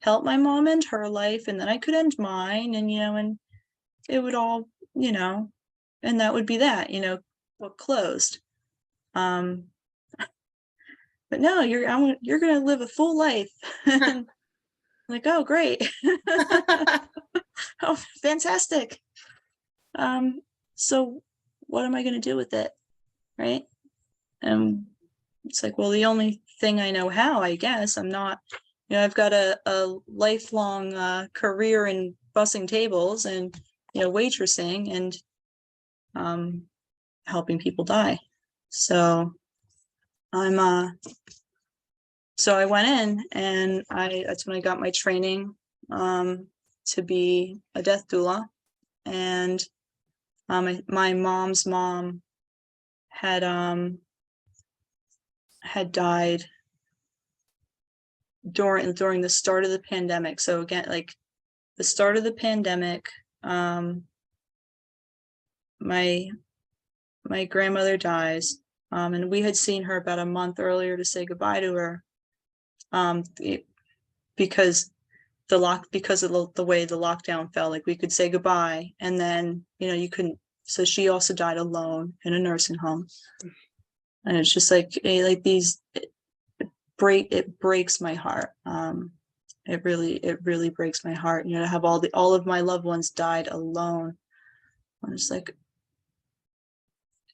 help my mom end her life, and then I could end mine, and and it would all, and that would be that, book closed. Um, but no, you're gonna live a full life. Like, oh great. Oh, fantastic. So what am I gonna do with it? Right? And it's like, well, the only thing I know how, I guess, I'm not, I've got a lifelong career in bussing tables and, waitressing and helping people die. So I'm so I went in, and that's when I got my training to be a death doula. And my mom's mom had died during the start of the pandemic. So again, like the start of the pandemic, my grandmother dies, and we had seen her about a month earlier to say goodbye to her, because because of the way the lockdown fell. Like we could say goodbye, and then you couldn't. So she also died alone in a nursing home, and it's just like it breaks my heart. It really breaks my heart, to have all of my loved ones died alone. I'm just like,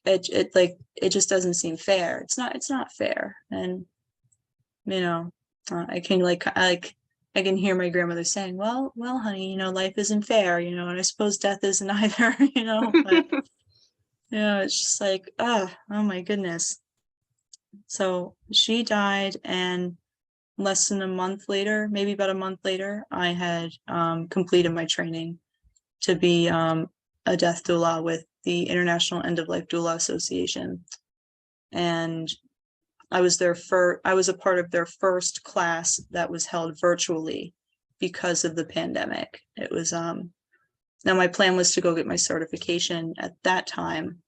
it just doesn't seem fair. It's not fair. And I can hear my grandmother saying, well, honey, life isn't fair, and I suppose death isn't either. But it's just like, oh my goodness. So she died, and less than a month later, maybe about a month later, I had completed my training to be a death doula with the International End of Life Doula Association. And I was a part of their first class that was held virtually because of the pandemic. It was now my plan was to go get my certification at that time,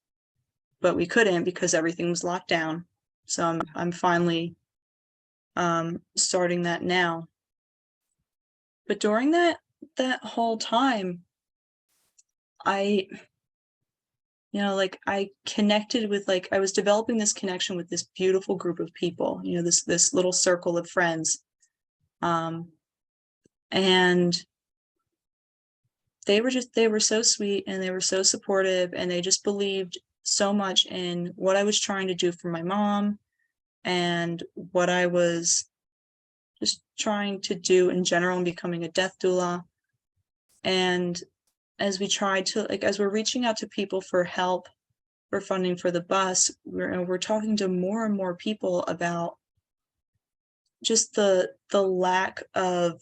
but we couldn't because everything was locked down. So I'm finally starting that now. But during that whole time, I I connected with, I was developing this connection with this beautiful group of people, this little circle of friends. And they were so sweet, and they were so supportive, and they just believed so much in what I was trying to do for my mom and what I was just trying to do in general and becoming a death doula. And as we tried to, as we're reaching out to people for help, for funding for the bus, we're talking to more and more people about just the lack of,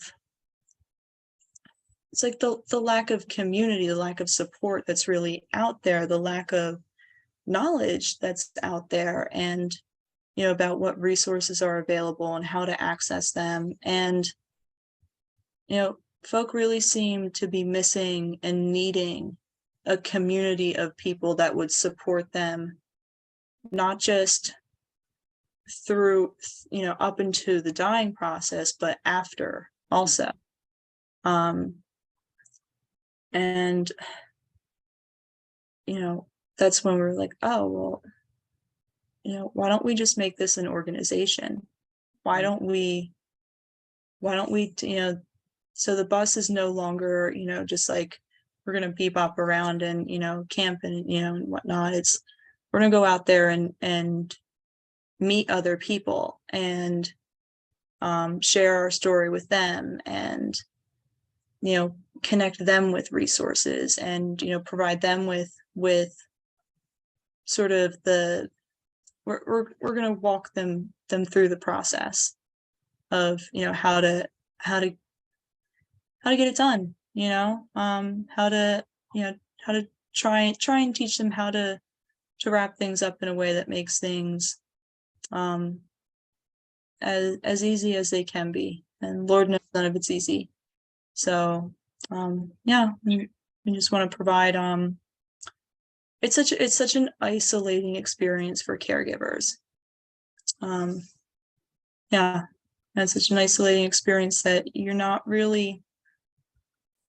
it's like the lack of community, the lack of support that's really out there, the lack of knowledge that's out there, and about what resources are available and how to access them. And folk really seem to be missing and needing a community of people that would support them, not just through up into the dying process, but after also. And that's when we're like, oh well, why don't we just make this an organization? Why don't we so the bus is no longer just like we're gonna bebop around and camp and and whatnot. It's we're gonna go out there and meet other people and share our story with them, and connect them with resources, and provide them with sort of we're going to walk them through the process of, how to how to get it done, how to, how to try and teach them how to wrap things up in a way that makes things um as easy as they can be. And Lord knows none of it's easy. So yeah, we just want to provide it's such an isolating experience for caregivers. Um yeah, that's such an isolating experience that you're not really,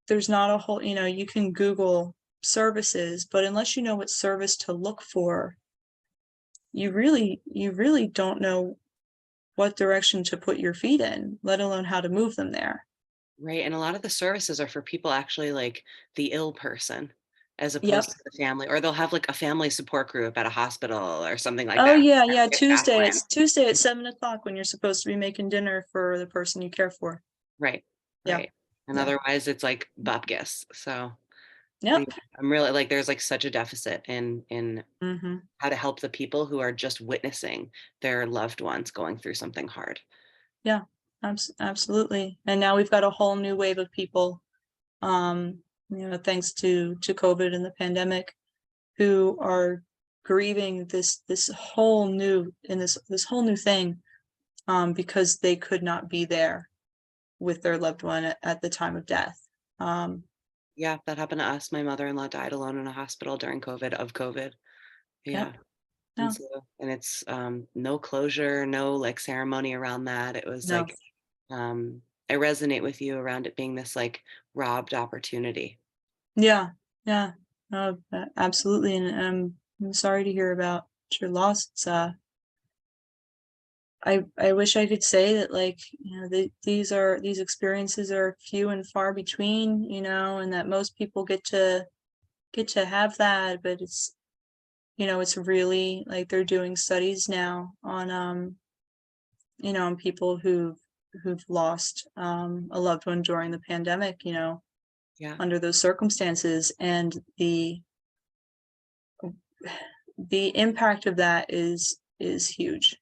there's not a whole, you can Google services, but unless you know what service to look for, you really don't know what direction to put your feet in, let alone how to move them there. Right, and a lot of the services are for people actually like the ill person as opposed Yep. to the family, or they'll have like a family support group at a hospital or something like Oh that. yeah, Have yeah. like a chat plan. Tuesday at 7 o'clock when you're supposed to be making dinner for the person you care for. Right, Yeah, right. And yeah, otherwise it's like bupkis. So yeah, yep. I'm really like there's like such a deficit in Hmm. how to help the people who are just witnessing their loved ones going through something hard. Yeah, absolutely. And now we've got a whole new wave of people, thanks to COVID and the pandemic, who are grieving this whole new and this whole new thing, because they could not be there with their loved one at the time of death. Um, Yeah, that happened to us. My mother-in-law died alone in a hospital during COVID of COVID. yep. Yeah. And No, so, and it's no closure, no like ceremony around that. It was no. like I resonate with you around it being this like robbed opportunity. Yeah, yeah. No, absolutely. And I'm sorry to hear about your loss. It's, I wish I could say that, like, these experiences are few and far between, and that most people get to have that, but it's really like they're doing studies now on on people who've lost a loved one during the pandemic, Yeah. under those circumstances, and the impact of that is huge.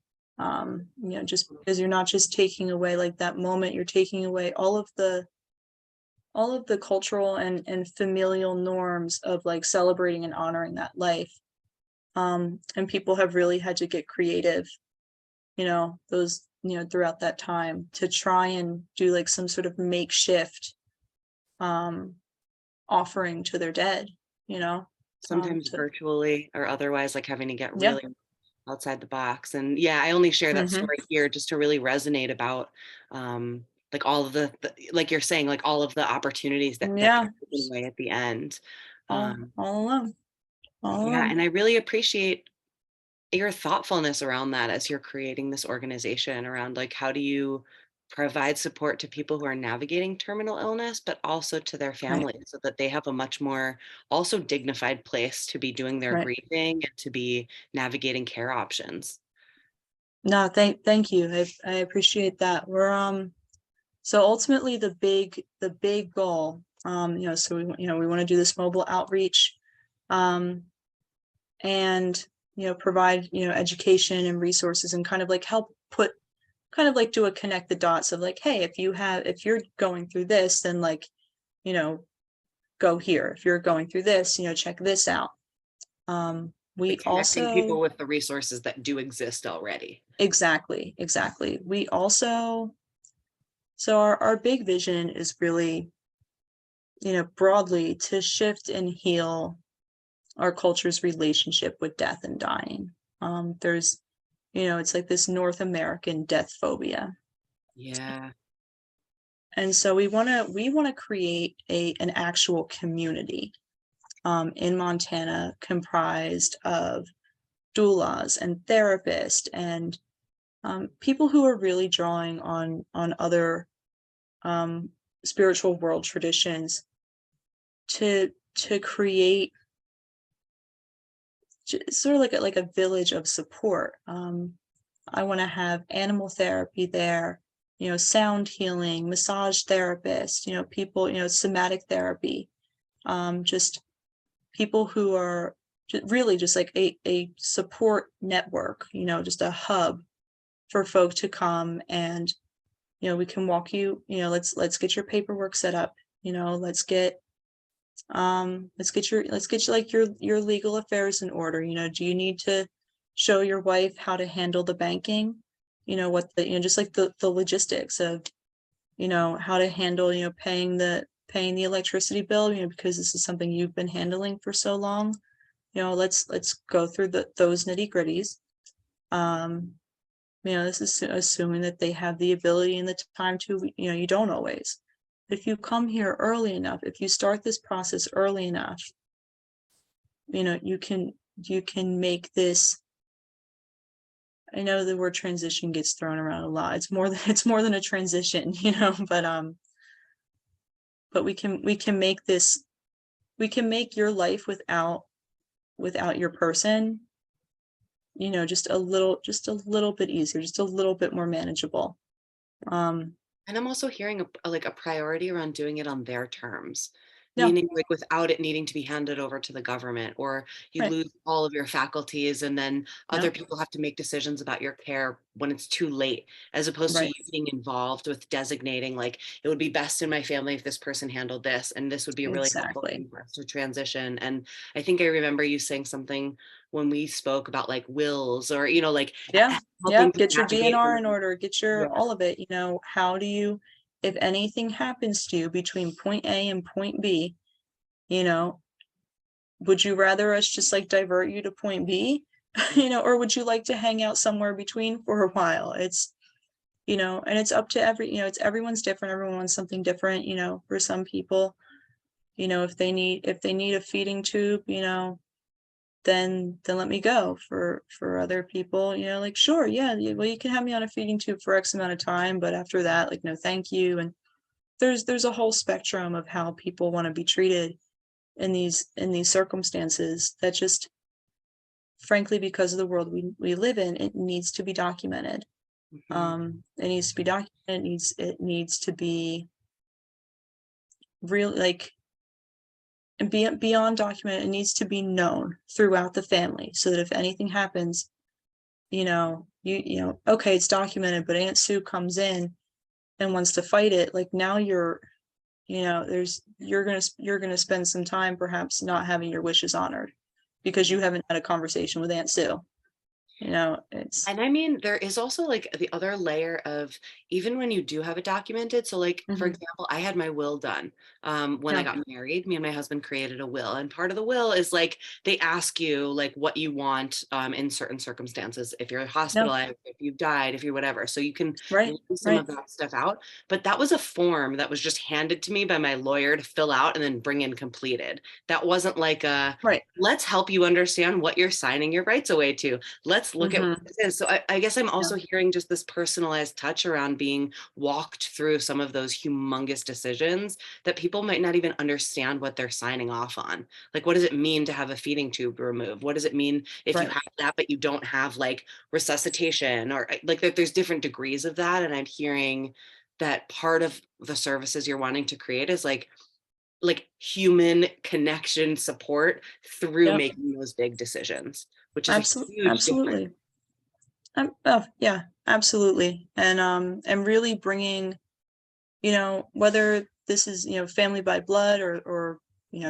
Just because you're not just taking away like that moment, you're taking away all of the cultural and familial norms of like celebrating and honoring that life. And people have really had to get creative, those, throughout that time to try and do like some sort of makeshift um offering to their dead, you know. Sometimes To virtually or otherwise, like having to get Yeah. really outside the box. And yeah, I only share that Hmm. story here just to really resonate about like all of like you're saying, like all of the opportunities that Yeah. get taken away at the end. all Um, all alone. All yeah, alone. and I really appreciate your thoughtfulness around that as you're creating this organization around like how do you provide support to people who are navigating terminal illness but also to their Right. families so that they have a much more also dignified place to be doing their Right. grieving and to be navigating care options. No, thank you. I appreciate that. We're so ultimately the big goal, so we want to do this mobile outreach, um and provide education and resources and kind of like help put kind of like do a connect the dots of like, hey, if you're going through this, then like, you know go here. If you're going through this, check this out. We Like connecting also people with the resources that do exist already. exactly. We also So our big vision is really, broadly to shift and heal our culture's relationship with death and dying. There's, it's like this North American death phobia. Yeah. And so we want to create an actual community in Montana comprised of doulas and therapists and people who are really drawing on other um, spiritual world traditions to create sort of like a village of support. I want to have animal therapy there, sound healing, massage therapists, people, somatic therapy, just people who are really just like a support network, just a hub for folk to come and, we can walk you, let's get your paperwork set up, let's get like your legal affairs in order. Do you need to show your wife how to handle the banking? What the, just like the logistics of, how to handle, paying the electricity bill, because this is something you've been handling for so long. Let's go through those nitty-gritties. Um, this is assuming that they have the ability and the time to, you don't always. If you come here early enough, if you start this process early enough, you can make this. I know the word transition gets thrown around a lot. It's more than a transition, but we can make this, we can make your life without your person, just a little bit easier, just a little bit more manageable. And I'm also hearing like a priority around doing it on their terms, Yeah, meaning like without it needing to be handed over to the government, or you right. lose all of your faculties and then other Yeah, people have to make decisions about your care when it's too late, as opposed to right. you being involved with designating like it would be best in my family if this person handled this, and this would be a really helpful Exactly. thing for us to transition. And I think I remember you saying something when we spoke about like wills, or like Yeah, yeah. helping to Get your navigate DNR in around. order, get your Yeah. all of it. How do you, if anything happens to you between point A and point B, you know, would you rather us just like divert you to point B? Or would you like to hang out somewhere between for a while? And it's up to it's everyone's different. Everyone wants something different, for some people, if they need a feeding tube, then let me go. For other people, like, sure, yeah, well, you can have me on a feeding tube for X amount of time, but after that, like, no, thank you. And there's a whole spectrum of how people want to be treated in these circumstances that just, frankly, because of the world we live in, it needs to be documented. Mhm. It needs to be documented. It needs to be real, like, and beyond documented. It needs to be known throughout the family, so that if anything happens, okay, it's documented, but Aunt Sue comes in and wants to fight it. Like, now you're gonna spend some time perhaps not having your wishes honored because you haven't had a conversation with Aunt Sue. It's. And I mean, there is also like the other layer of, even when you do have it documented. So, like, for Mhm. example, I had my will done when I Yeah. got married. Me and my husband created a will. And part of the will is like they ask you like what you want in certain circumstances, if you're No. hospitalized, if you've died, if you're whatever. So you can Right. lay some Right. of that stuff out. But that was a form that was just handed to me by my lawyer to fill out and then bring in completed. That wasn't like a, Right. let's help you understand what you're signing your rights away to. Let's look at what Hmm. this is. So I guess I'm Yeah. also hearing just this personalized touch around being walked through some of those humongous decisions that people might not even understand what they're signing off on. Like, what does it mean to have a feeding tube removed? What does it mean if you Right. have that, but you don't have like resuscitation, or like there's different degrees of that. And I'm hearing that part of the services you're wanting to create is like human connection support through Yep. making those big decisions, which is a Absolutely. huge difference. Absolutely. Oh, yeah, absolutely. And really bringing, whether this is, family by blood, or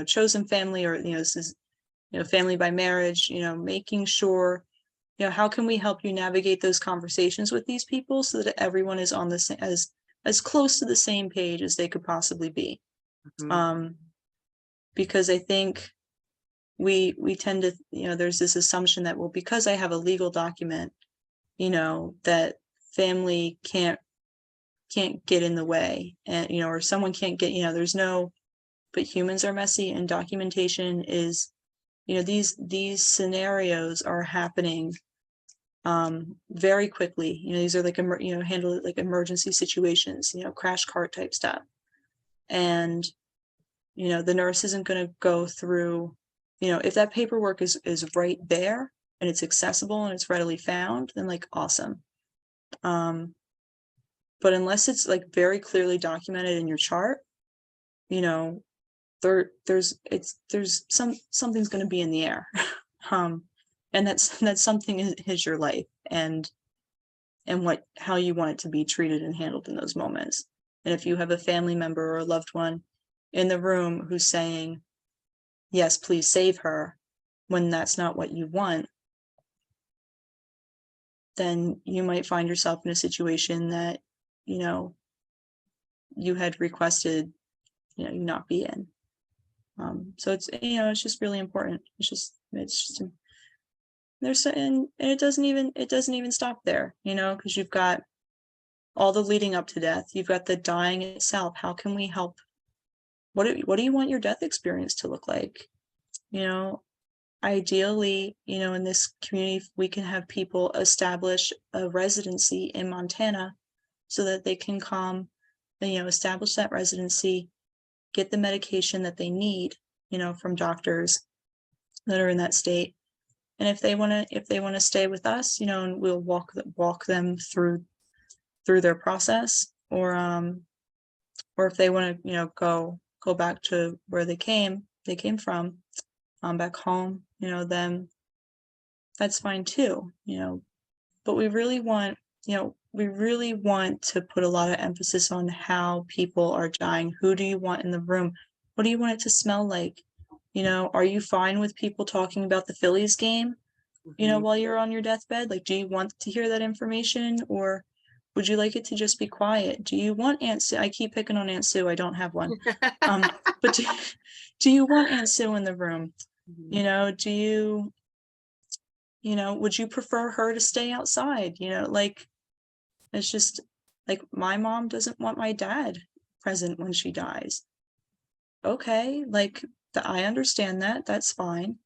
chosen family, or this is, family by marriage, making sure, how can we help you navigate those conversations with these people so that everyone is on the same, as close to the same page as they could possibly be. Mhm. Um, because I think we tend to, there's this assumption that, well, because I have a legal document, that family can't get in the way, and or someone can't get, there's no, but humans are messy, and documentation is, these scenarios are happening very quickly. These are like handle it like emergency situations, crash cart type stuff. And the nurse isn't going to go through, if that paperwork is right there and it's accessible and it's readily found, then, like, awesome. um but unless it's like very clearly documented in your chart, you know there's something's going to be in the air. Um, and that's something is your life, and how you want it to be treated and handled in those moments. And if you have a family member or a loved one in the room who's saying, yes, please save her, when that's not what you want, then you might find yourself in a situation that, you know, you had requested, you not be in. So it's just really important. It's just and it doesn't even stop there, because you've got all the leading up to death. You've got the dying itself. How can we help? What do you want your death experience to look like? You know, Ideally, in this community, we can have people establish a residency in Montana so that they can come, establish that residency, get the medication that they need, from doctors that are in that state. And if they want to stay with us, and we'll walk them through their process, or if they want to, go back to where they came from, back home, then that's fine too, but we really want to put a lot of emphasis on how people are dying. Who do you want in the room? What do you want it to smell like? Are you fine with people talking about the Phillies game, Mhm. while you're on your deathbed? Like, do you want to hear that information, or would you like it to just be quiet? Do you want Aunt Sue? I keep picking on Aunt Sue. I don't have one. But do you want Aunt Sue in the room? Mhm. Do would you prefer her to stay outside? Like, it's just like, my mom doesn't want my dad present when she dies. Okay, like, I understand that. That's fine.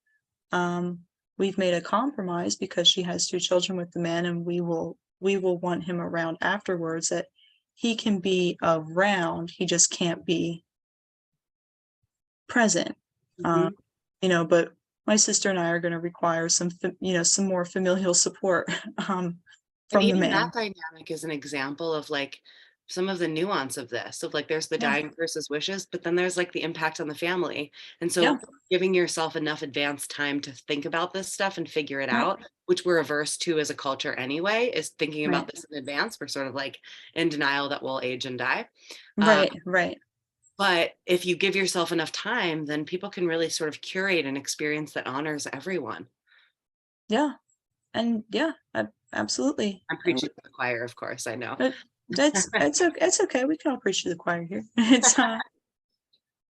Um, we've made a compromise because she has two children with the man, and we will want him around afterwards, that he can be around, he just can't be present. Um, Mhm. but my sister and I are going to require some more familial support, And from the even that man. dynamic is an example of like some of the nuance of this. Of like there's the Yeah, dying versus wishes, but then there's like the impact on the family. And yeah, so giving yourself enough advanced time to think about this stuff and figure it right, out, which we're averse to as a culture anyway, is thinking about right, this in advance. We're sort of like in denial that we'll age and die. Um, right, right. but if you give yourself enough time, then people can really sort of curate an experience that honors everyone. Yeah, and yeah, absolutely. I'm preaching to the choir, of course, I know. But it's okay. We can all preach to the choir here.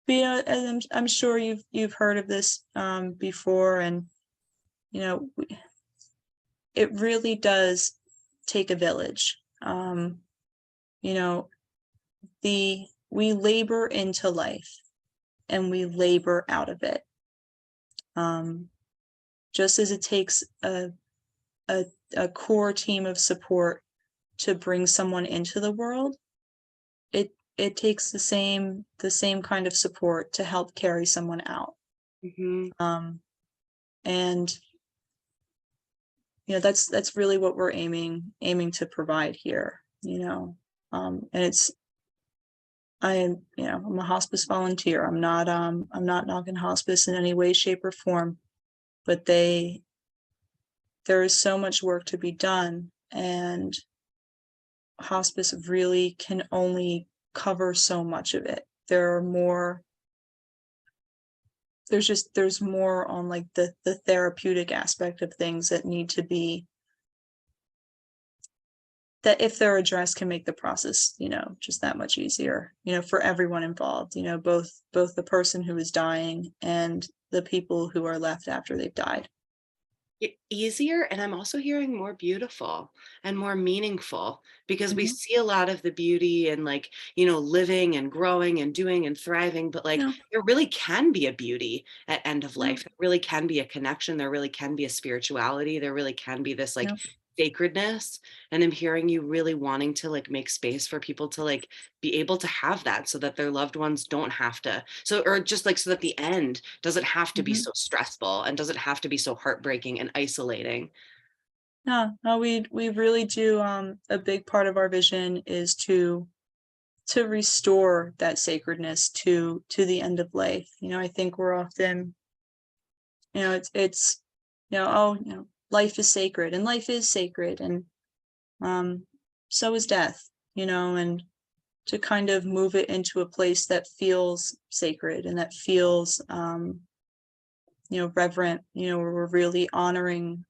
But, as I'm sure you've heard of this, before, and you know, it really does take a village. You know, we labor into life, and we labor out of it. Um, just as it takes a a core team of support to bring someone into the world, it takes the same kind of support to help carry someone out. Mhm. Um, and that's really what we're aiming to provide here. And I'm a hospice volunteer. I'm not knocking hospice in any way, shape, or form, but there is so much work to be done, and hospice really can only cover so much of it. There's more on, like, the therapeutic aspect of things that need to be, that, if they're addressed, can make the process, just that much easier, for everyone involved, both the person who is dying and the people who are left after they've died. Easier, and I'm also hearing more beautiful and more meaningful, because we Mhm. see a lot of the beauty and like, living and growing and doing and thriving, but like Yeah, there really can be a beauty at end of yeah, life. There really can be a connection. There really can be a spirituality. There really can be this like yeah, sacredness. And I'm hearing you really wanting to like make space for people to like be able to have that so that their loved ones don't have to. So, or just like so that the end doesn't have to be mhm. so stressful and doesn't have to be so heartbreaking and isolating. Yeah, no, we really do, a big part of our vision is to restore that sacredness to the end of life. I think we're often, it's oh, life is sacred, and life is sacred, and so is death, and to kind of move it into a place that feels sacred and that feels reverent, where we're really honoring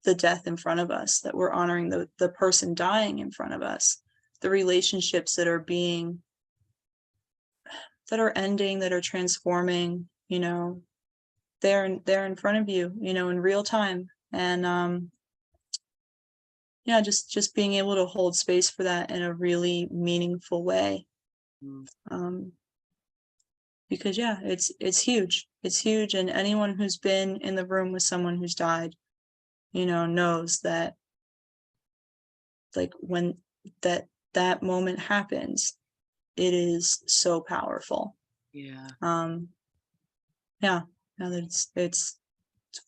the death in front of us, that we're honoring the person dying in front of us, the relationships that are ending, that are transforming, they're in front of you, in real time. And yeah, just being able to hold space for that in a really meaningful way. Mm. Um, because yeah, it's huge. It's huge. And anyone who's been in the room with someone who's died, knows that, like, when that moment happens, it is so powerful. Yeah. Um, yeah, no, it's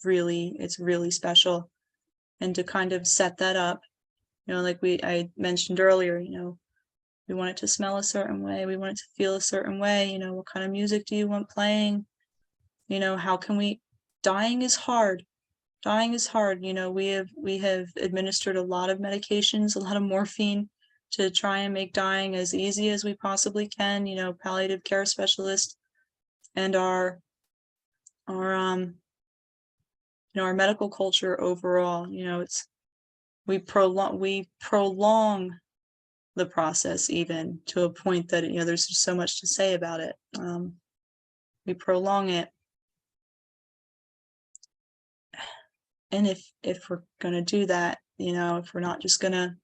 really special. And to kind of set that up, like I mentioned earlier, we want it to smell a certain way, we want it to feel a certain way, what kind of music do you want playing? How can we dying is hard. Dying is hard. We have administered a lot of medications, a lot of morphine to try and make dying as easy as we possibly can. Palliative care specialists and our our medical culture overall, we prolong the process, even to a point that there's just so much to say about it. We prolong it, and if we're gonna do that, if we're not just gonna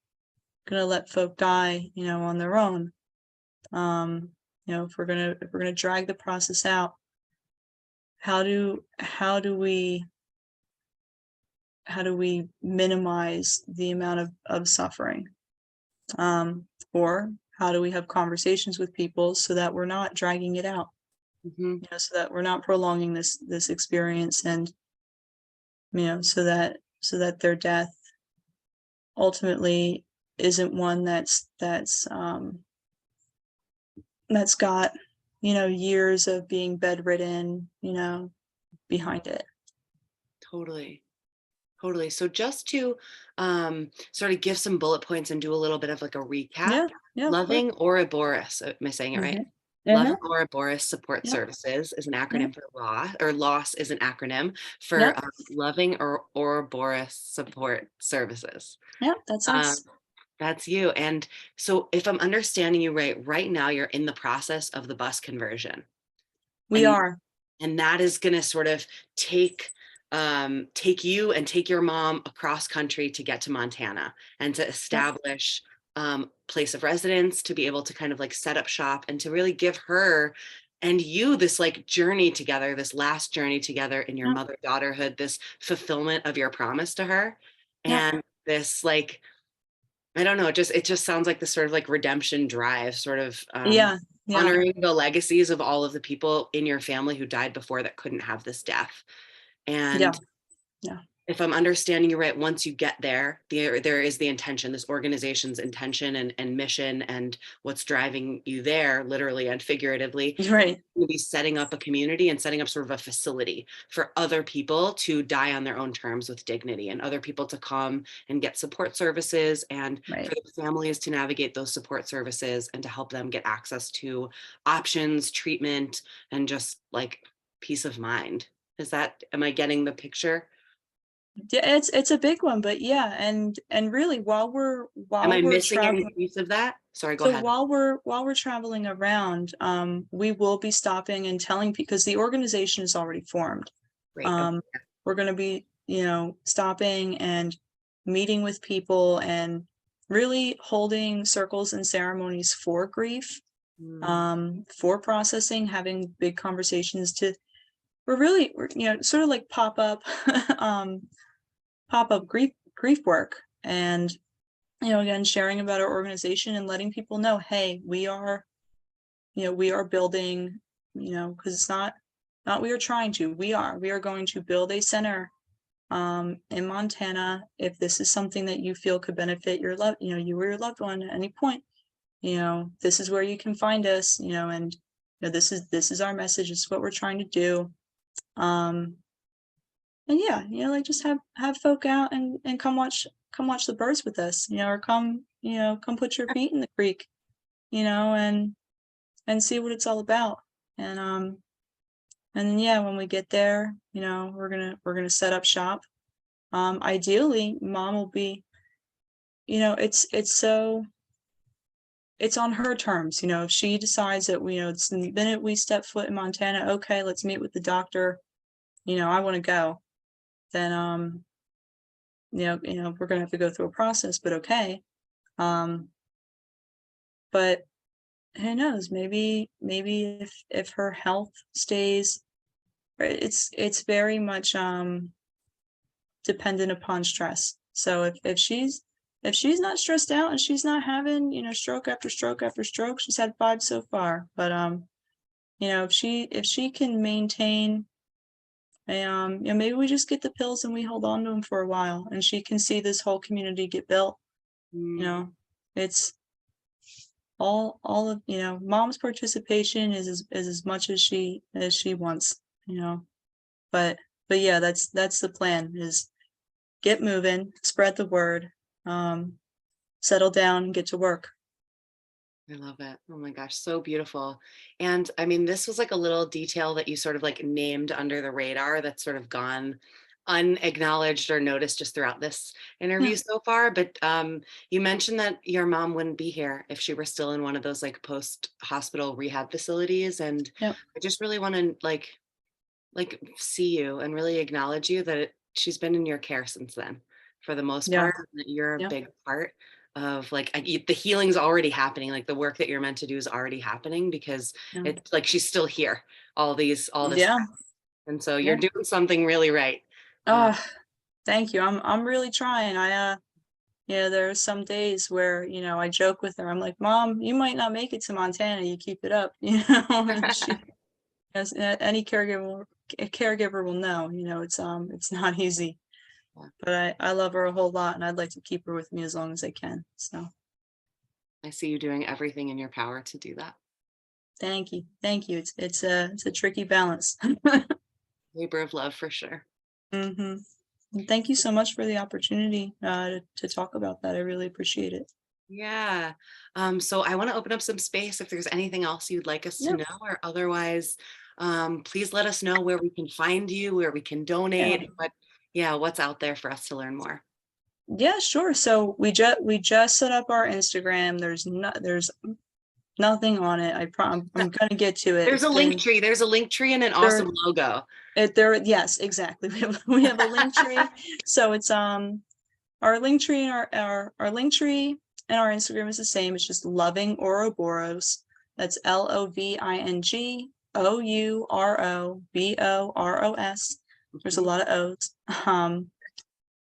let folk die, on their own, if we're gonna drag the process out, how do we minimize the amount of suffering? Or how do we have conversations with people so that we're not dragging it out, Hmm. so that we're not prolonging this experience, and so that their death ultimately isn't one that's got years of being bedridden behind it. Totally. Totally. So just to sort of give some bullet points and do a little bit of like a recap, Yeah, yeah, of course. Loving Ouroboros, am I saying it right? Mhm. Loving Uh-huh. Ouroboros Support Yep, Services is an yep, acronym for LOSS, or LOSS is an acronym for yep, Loving or Ouroboros Support Services. yep, that's Um, us. that's you. And so if I'm understanding you right now you're in the process of the bus conversion. We And are. and that is going to sort of take take you and take your mom across country to get to Montana and to Yep, establish place of residence, to be able to kind of like set up shop and to really give her and you this like journey together, this last journey together in your yep, mother daughterhood, this fulfillment of your promise to her, yep. and this like I don't know, it just sounds like this sort of like redemption drive, sort of Yeah, yeah, honoring the legacies of all of the people in your family who died before that couldn't have this death. yeah, And yeah. if I'm understanding you right, once you get there, there is the intention, this organization's intention and mission, and what's driving you there, literally and figuratively, Right, to be setting up a community and setting up sort of a facility for other people to die on their own terms with dignity, and other people to come and get support services, and for right. the families to navigate those support services and to help them get access to options, treatment, and just like peace of mind. Am I getting the picture? Yeah, it's a big one, but yeah, and really, while we're Am while I we're missing any traveling, piece of that? Sorry, go so ahead. while we're traveling around, we will be stopping and telling people, because the organization is already formed. Great. Okay. Um, we're going to be, stopping and meeting with people and really holding circles and ceremonies for grief, Mm, for processing, having big conversations we're sort of like um, pop up grief work, and again, sharing about our organization and letting people know, hey, we are building, because it's not we are trying to, we are going to build a center in Montana. If this is something that you feel could benefit you or your loved one at any point, this is where you can find us, and this is our message. This is what we're trying to do. Um, yeah, like just have folk out and come watch the birds with us, or come, come put your feet in the creek, and see what it's all about. And and then yeah, when we get there, we're gonna set up shop. Ideally, mom will be, it's on her terms. If she decides that it's the minute we step foot in Montana, okay, let's meet with the doctor. I want to go. Then we're gonna have to go through a process, but okay. Um, but who knows? Maybe if her health stays, right, it's very much dependent upon stress. So if she's not stressed out and she's not having, stroke after stroke after stroke, she's had 5 so far. But if she can maintain maybe we just get the pills and we hold on to them for a while and she can see this whole community get built. You Mm, know, it's all of, mom's participation is as much as she wants, but yeah, that's the plan, is get moving, spread the word, um, settle down and get to work. I love it. Oh my gosh, so beautiful. And I mean, this was like a little detail that you sort of like named under the radar that's sort of gone unacknowledged or noticed just throughout this Yeah, interview so far. But you mentioned that your mom wouldn't be here if she were still in one of those like post hospital rehab facilities. And yeah, I just really want to like see you and really acknowledge you that she's been in your care since then for the most yeah, part, and that you're a yeah, big part of like the healing's already happening, like the work that you're meant to do is already happening because yeah, it's like she's still here all this yeah, time, and so you're yeah. doing something really right. uh, Oh, thank you. I'm really trying. There are some days where, I joke with her. I'm like, Mom, you might not make it to Montana. You keep it up, and she, as any caregiver will know, it's not easy. But I love her a whole lot, and I'd like to keep her with me as long as I can. So I see you doing everything in your power to do that. thank you. It's a tricky balance. Labor of love for sure. hmm Thank you so much for the opportunity to talk about that. I really appreciate it. Yeah. So I want to open up some space if there's anything else you'd like us to Yep. know, or otherwise, please let us know where we can find you, where we can Yeah. donate, yeah, what's out there for us to learn more. Yeah, sure. So we just set up our Instagram. There's nothing on it. I'm gonna get to it. There's It's a link been tree. There's a link tree and an there awesome logo. there yes, exactly. We have a link tree. So it's our link tree and our link tree and our Instagram is the same. It's just loving Ouroboros. That's LOVINGOUROBOROS. There's a Mhm. lot of O's.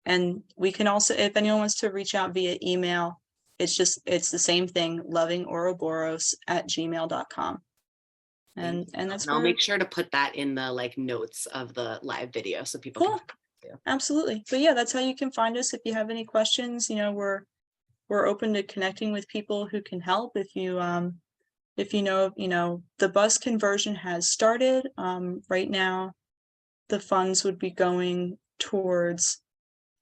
And we can also, if anyone wants to reach out via email, it's the same thing, lovingouroboros@gmail.com. Thank And you. that's And I'll where, make sure to put that in the like notes of the live video so people can cool, find it too. absolutely. But yeah, that's how you can find us if you have any questions. We're open to connecting with people who can help. If the bus conversion has started, right now the funds would be going towards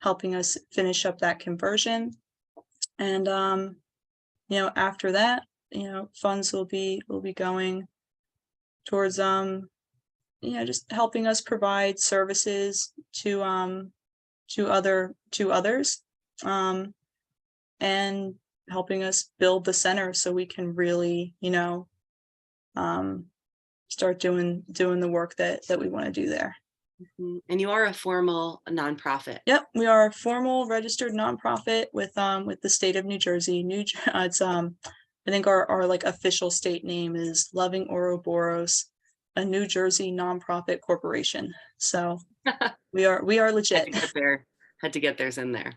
helping us finish up that conversion. And after that, funds will be going towards just helping us provide services to others, um and helping us build the center so we can really, um start doing the work that we want to do there. Mhm. And you are a formal nonprofit. Yep, we are a formal registered nonprofit with the state of New Jersey. It's I think our like official state name is Loving Ouroboros, a New Jersey nonprofit corporation. So we are Had legit. to get theirs in there.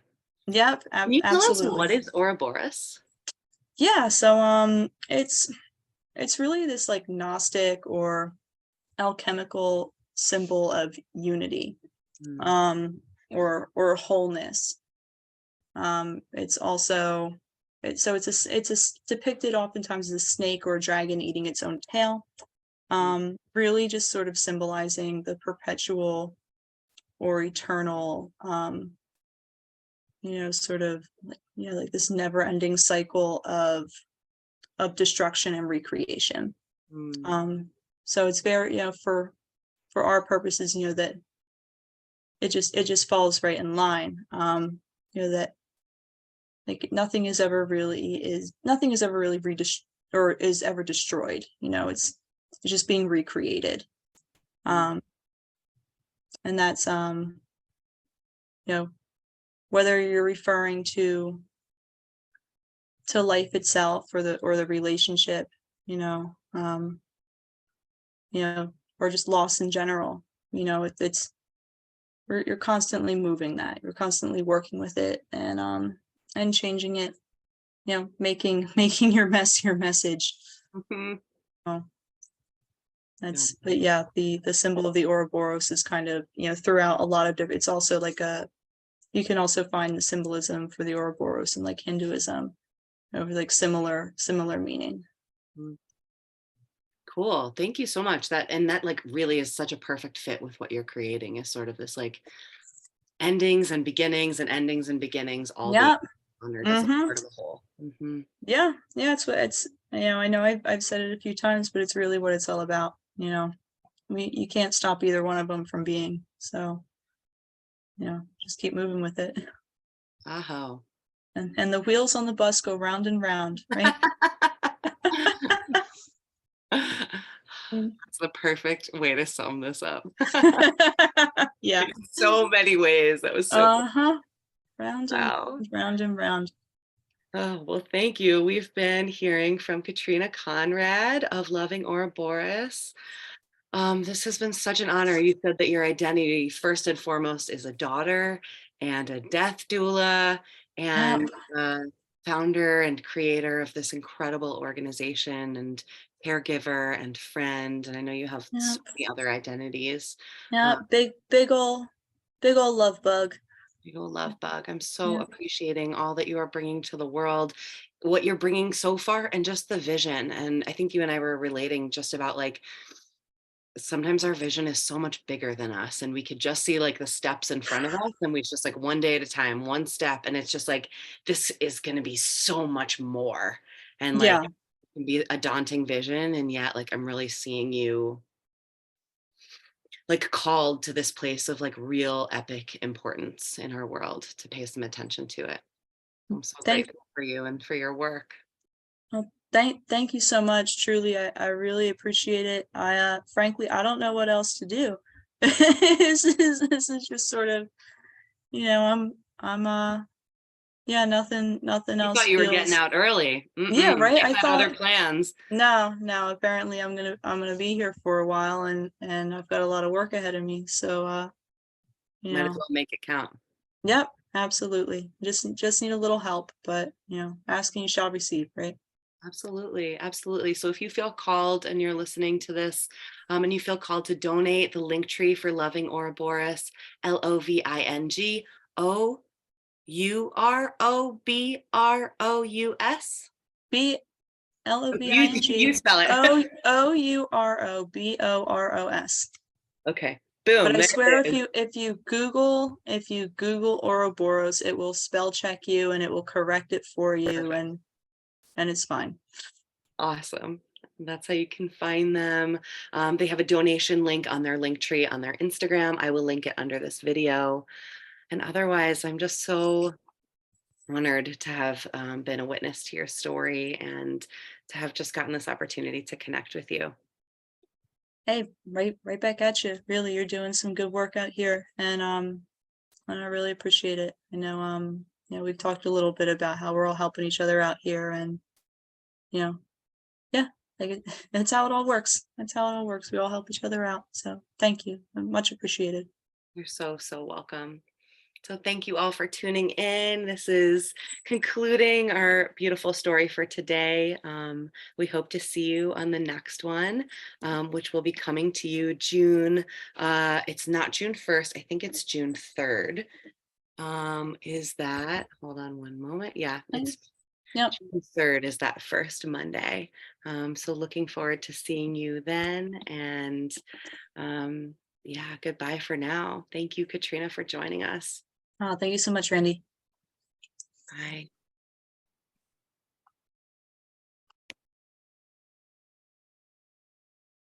Yep, Can you tell us absolutely. what is Ouroboros? Yeah, so it's really this like Gnostic or alchemical symbol of unity, Mm, um or wholeness. It's also it's depicted oftentimes as a snake or a dragon eating its own tail. mm, Really just sort of symbolizing the perpetual or eternal, sort of like this never ending cycle of destruction and recreation. Mm. So it's very, for our purposes, that it just falls right in line. That like nothing is ever really or is ever destroyed. It's just being recreated. Mm. And that's whether you're referring to life itself or the relationship, you know, um, or just loss in general. It's you're constantly moving that. You're constantly working with it and changing it. Making your mess your message. Mhm. Oh, Yeah. but yeah, the symbol of the Ouroboros is kind of throughout a lot of different. It's also like you can also find the symbolism for the Ouroboros in like Hinduism, over like similar meaning. Mm. Cool. Thank you so much. That like really is such a perfect fit with what you're creating, is sort of this like endings and beginnings and endings and beginnings all being Yeah. honored as a Mm-hmm. part of the whole. Hmm. Yeah. Yeah. It's what it's. I know I've said it a few times, but it's really what it's all about. You can't stop either one of them from being. So just keep moving with it. Aho. And the wheels on the bus go round and round, right? Mm. That's the perfect way to sum this up. Yeah. In so many ways. That was so Uh-huh. Round and wow. round and round. Oh, well, thank you. We've been hearing from Katrina Conrad of Loving Ouroboros. This has been such an honor. You said that your identity, first and foremost, is a daughter and a death doula Yep. and founder and creator of this incredible organization and caregiver and friend. And I know you have so Yep. many other identities. Yep. Um, Big ol' love bug. Big ol' love bug. I'm so Yeah. appreciating all that you are bringing to the world, what you're bringing so far, and just the vision. And I think you and I were relating just about like sometimes our vision is so much bigger than us, and we could just see like the steps in front of us, and we just like one day at a time, one step. And it's just like, this is going to be so much more. And like, Yeah. it can be a daunting vision. And yet, like, I'm really seeing you like called to this place of like real epic importance in our world to pay some attention to it. I'm so Thank grateful for you and for your work. thank you so much. Truly, I really appreciate it. Frankly, I don't know what else to do. This is just sort of, I'm yeah, nothing You else thought you were getting feels. out early. Yeah, Mm-mm. right. You I had other thought, plans. no, apparently I'm gonna be here for a while, and I've got a lot of work ahead of me. So you Might as know, well make it count. yep, absolutely. Just need a little help, but asking you shall receive, right? Absolutely, absolutely. So if you feel called and you're listening to this, and you feel called to donate, the link tree for Loving Ouroboros, LOVINGOUROBROUS. You BLOVING spell it. OUROBOROS. Okay, But boom, I there swear, it if is. you Google Ouroboros, it will spell check you and it will correct it for you, Perfect. and it's fine. Awesome. That's how you can find them. They have a donation link on their link tree on their Instagram. I will link it under this video. And otherwise, I'm just so honored to have been a witness to your story and to have just gotten this opportunity to connect with you. Hey, right back at you. Really, you're doing some good work out here, and I really appreciate it. I know, we've talked a little bit about how we're all helping each other out here, and you know, yeah, like that's how it all works. That's how it all works. We all help each other out. So thank you. Much appreciated. You're so, so welcome. So thank you all for tuning in. This is concluding our beautiful story for today. We hope to see you on the next one, which will be coming to you June. It's not June 1st. I think it's June 3rd. Is that, hold on one moment. Yeah, Thank- it's Yep. June 3rd is that first Monday. So looking forward to seeing you then. And Yeah, goodbye for now. Thank you, Katrina, for joining us. Thank you so much, Randy. Bye.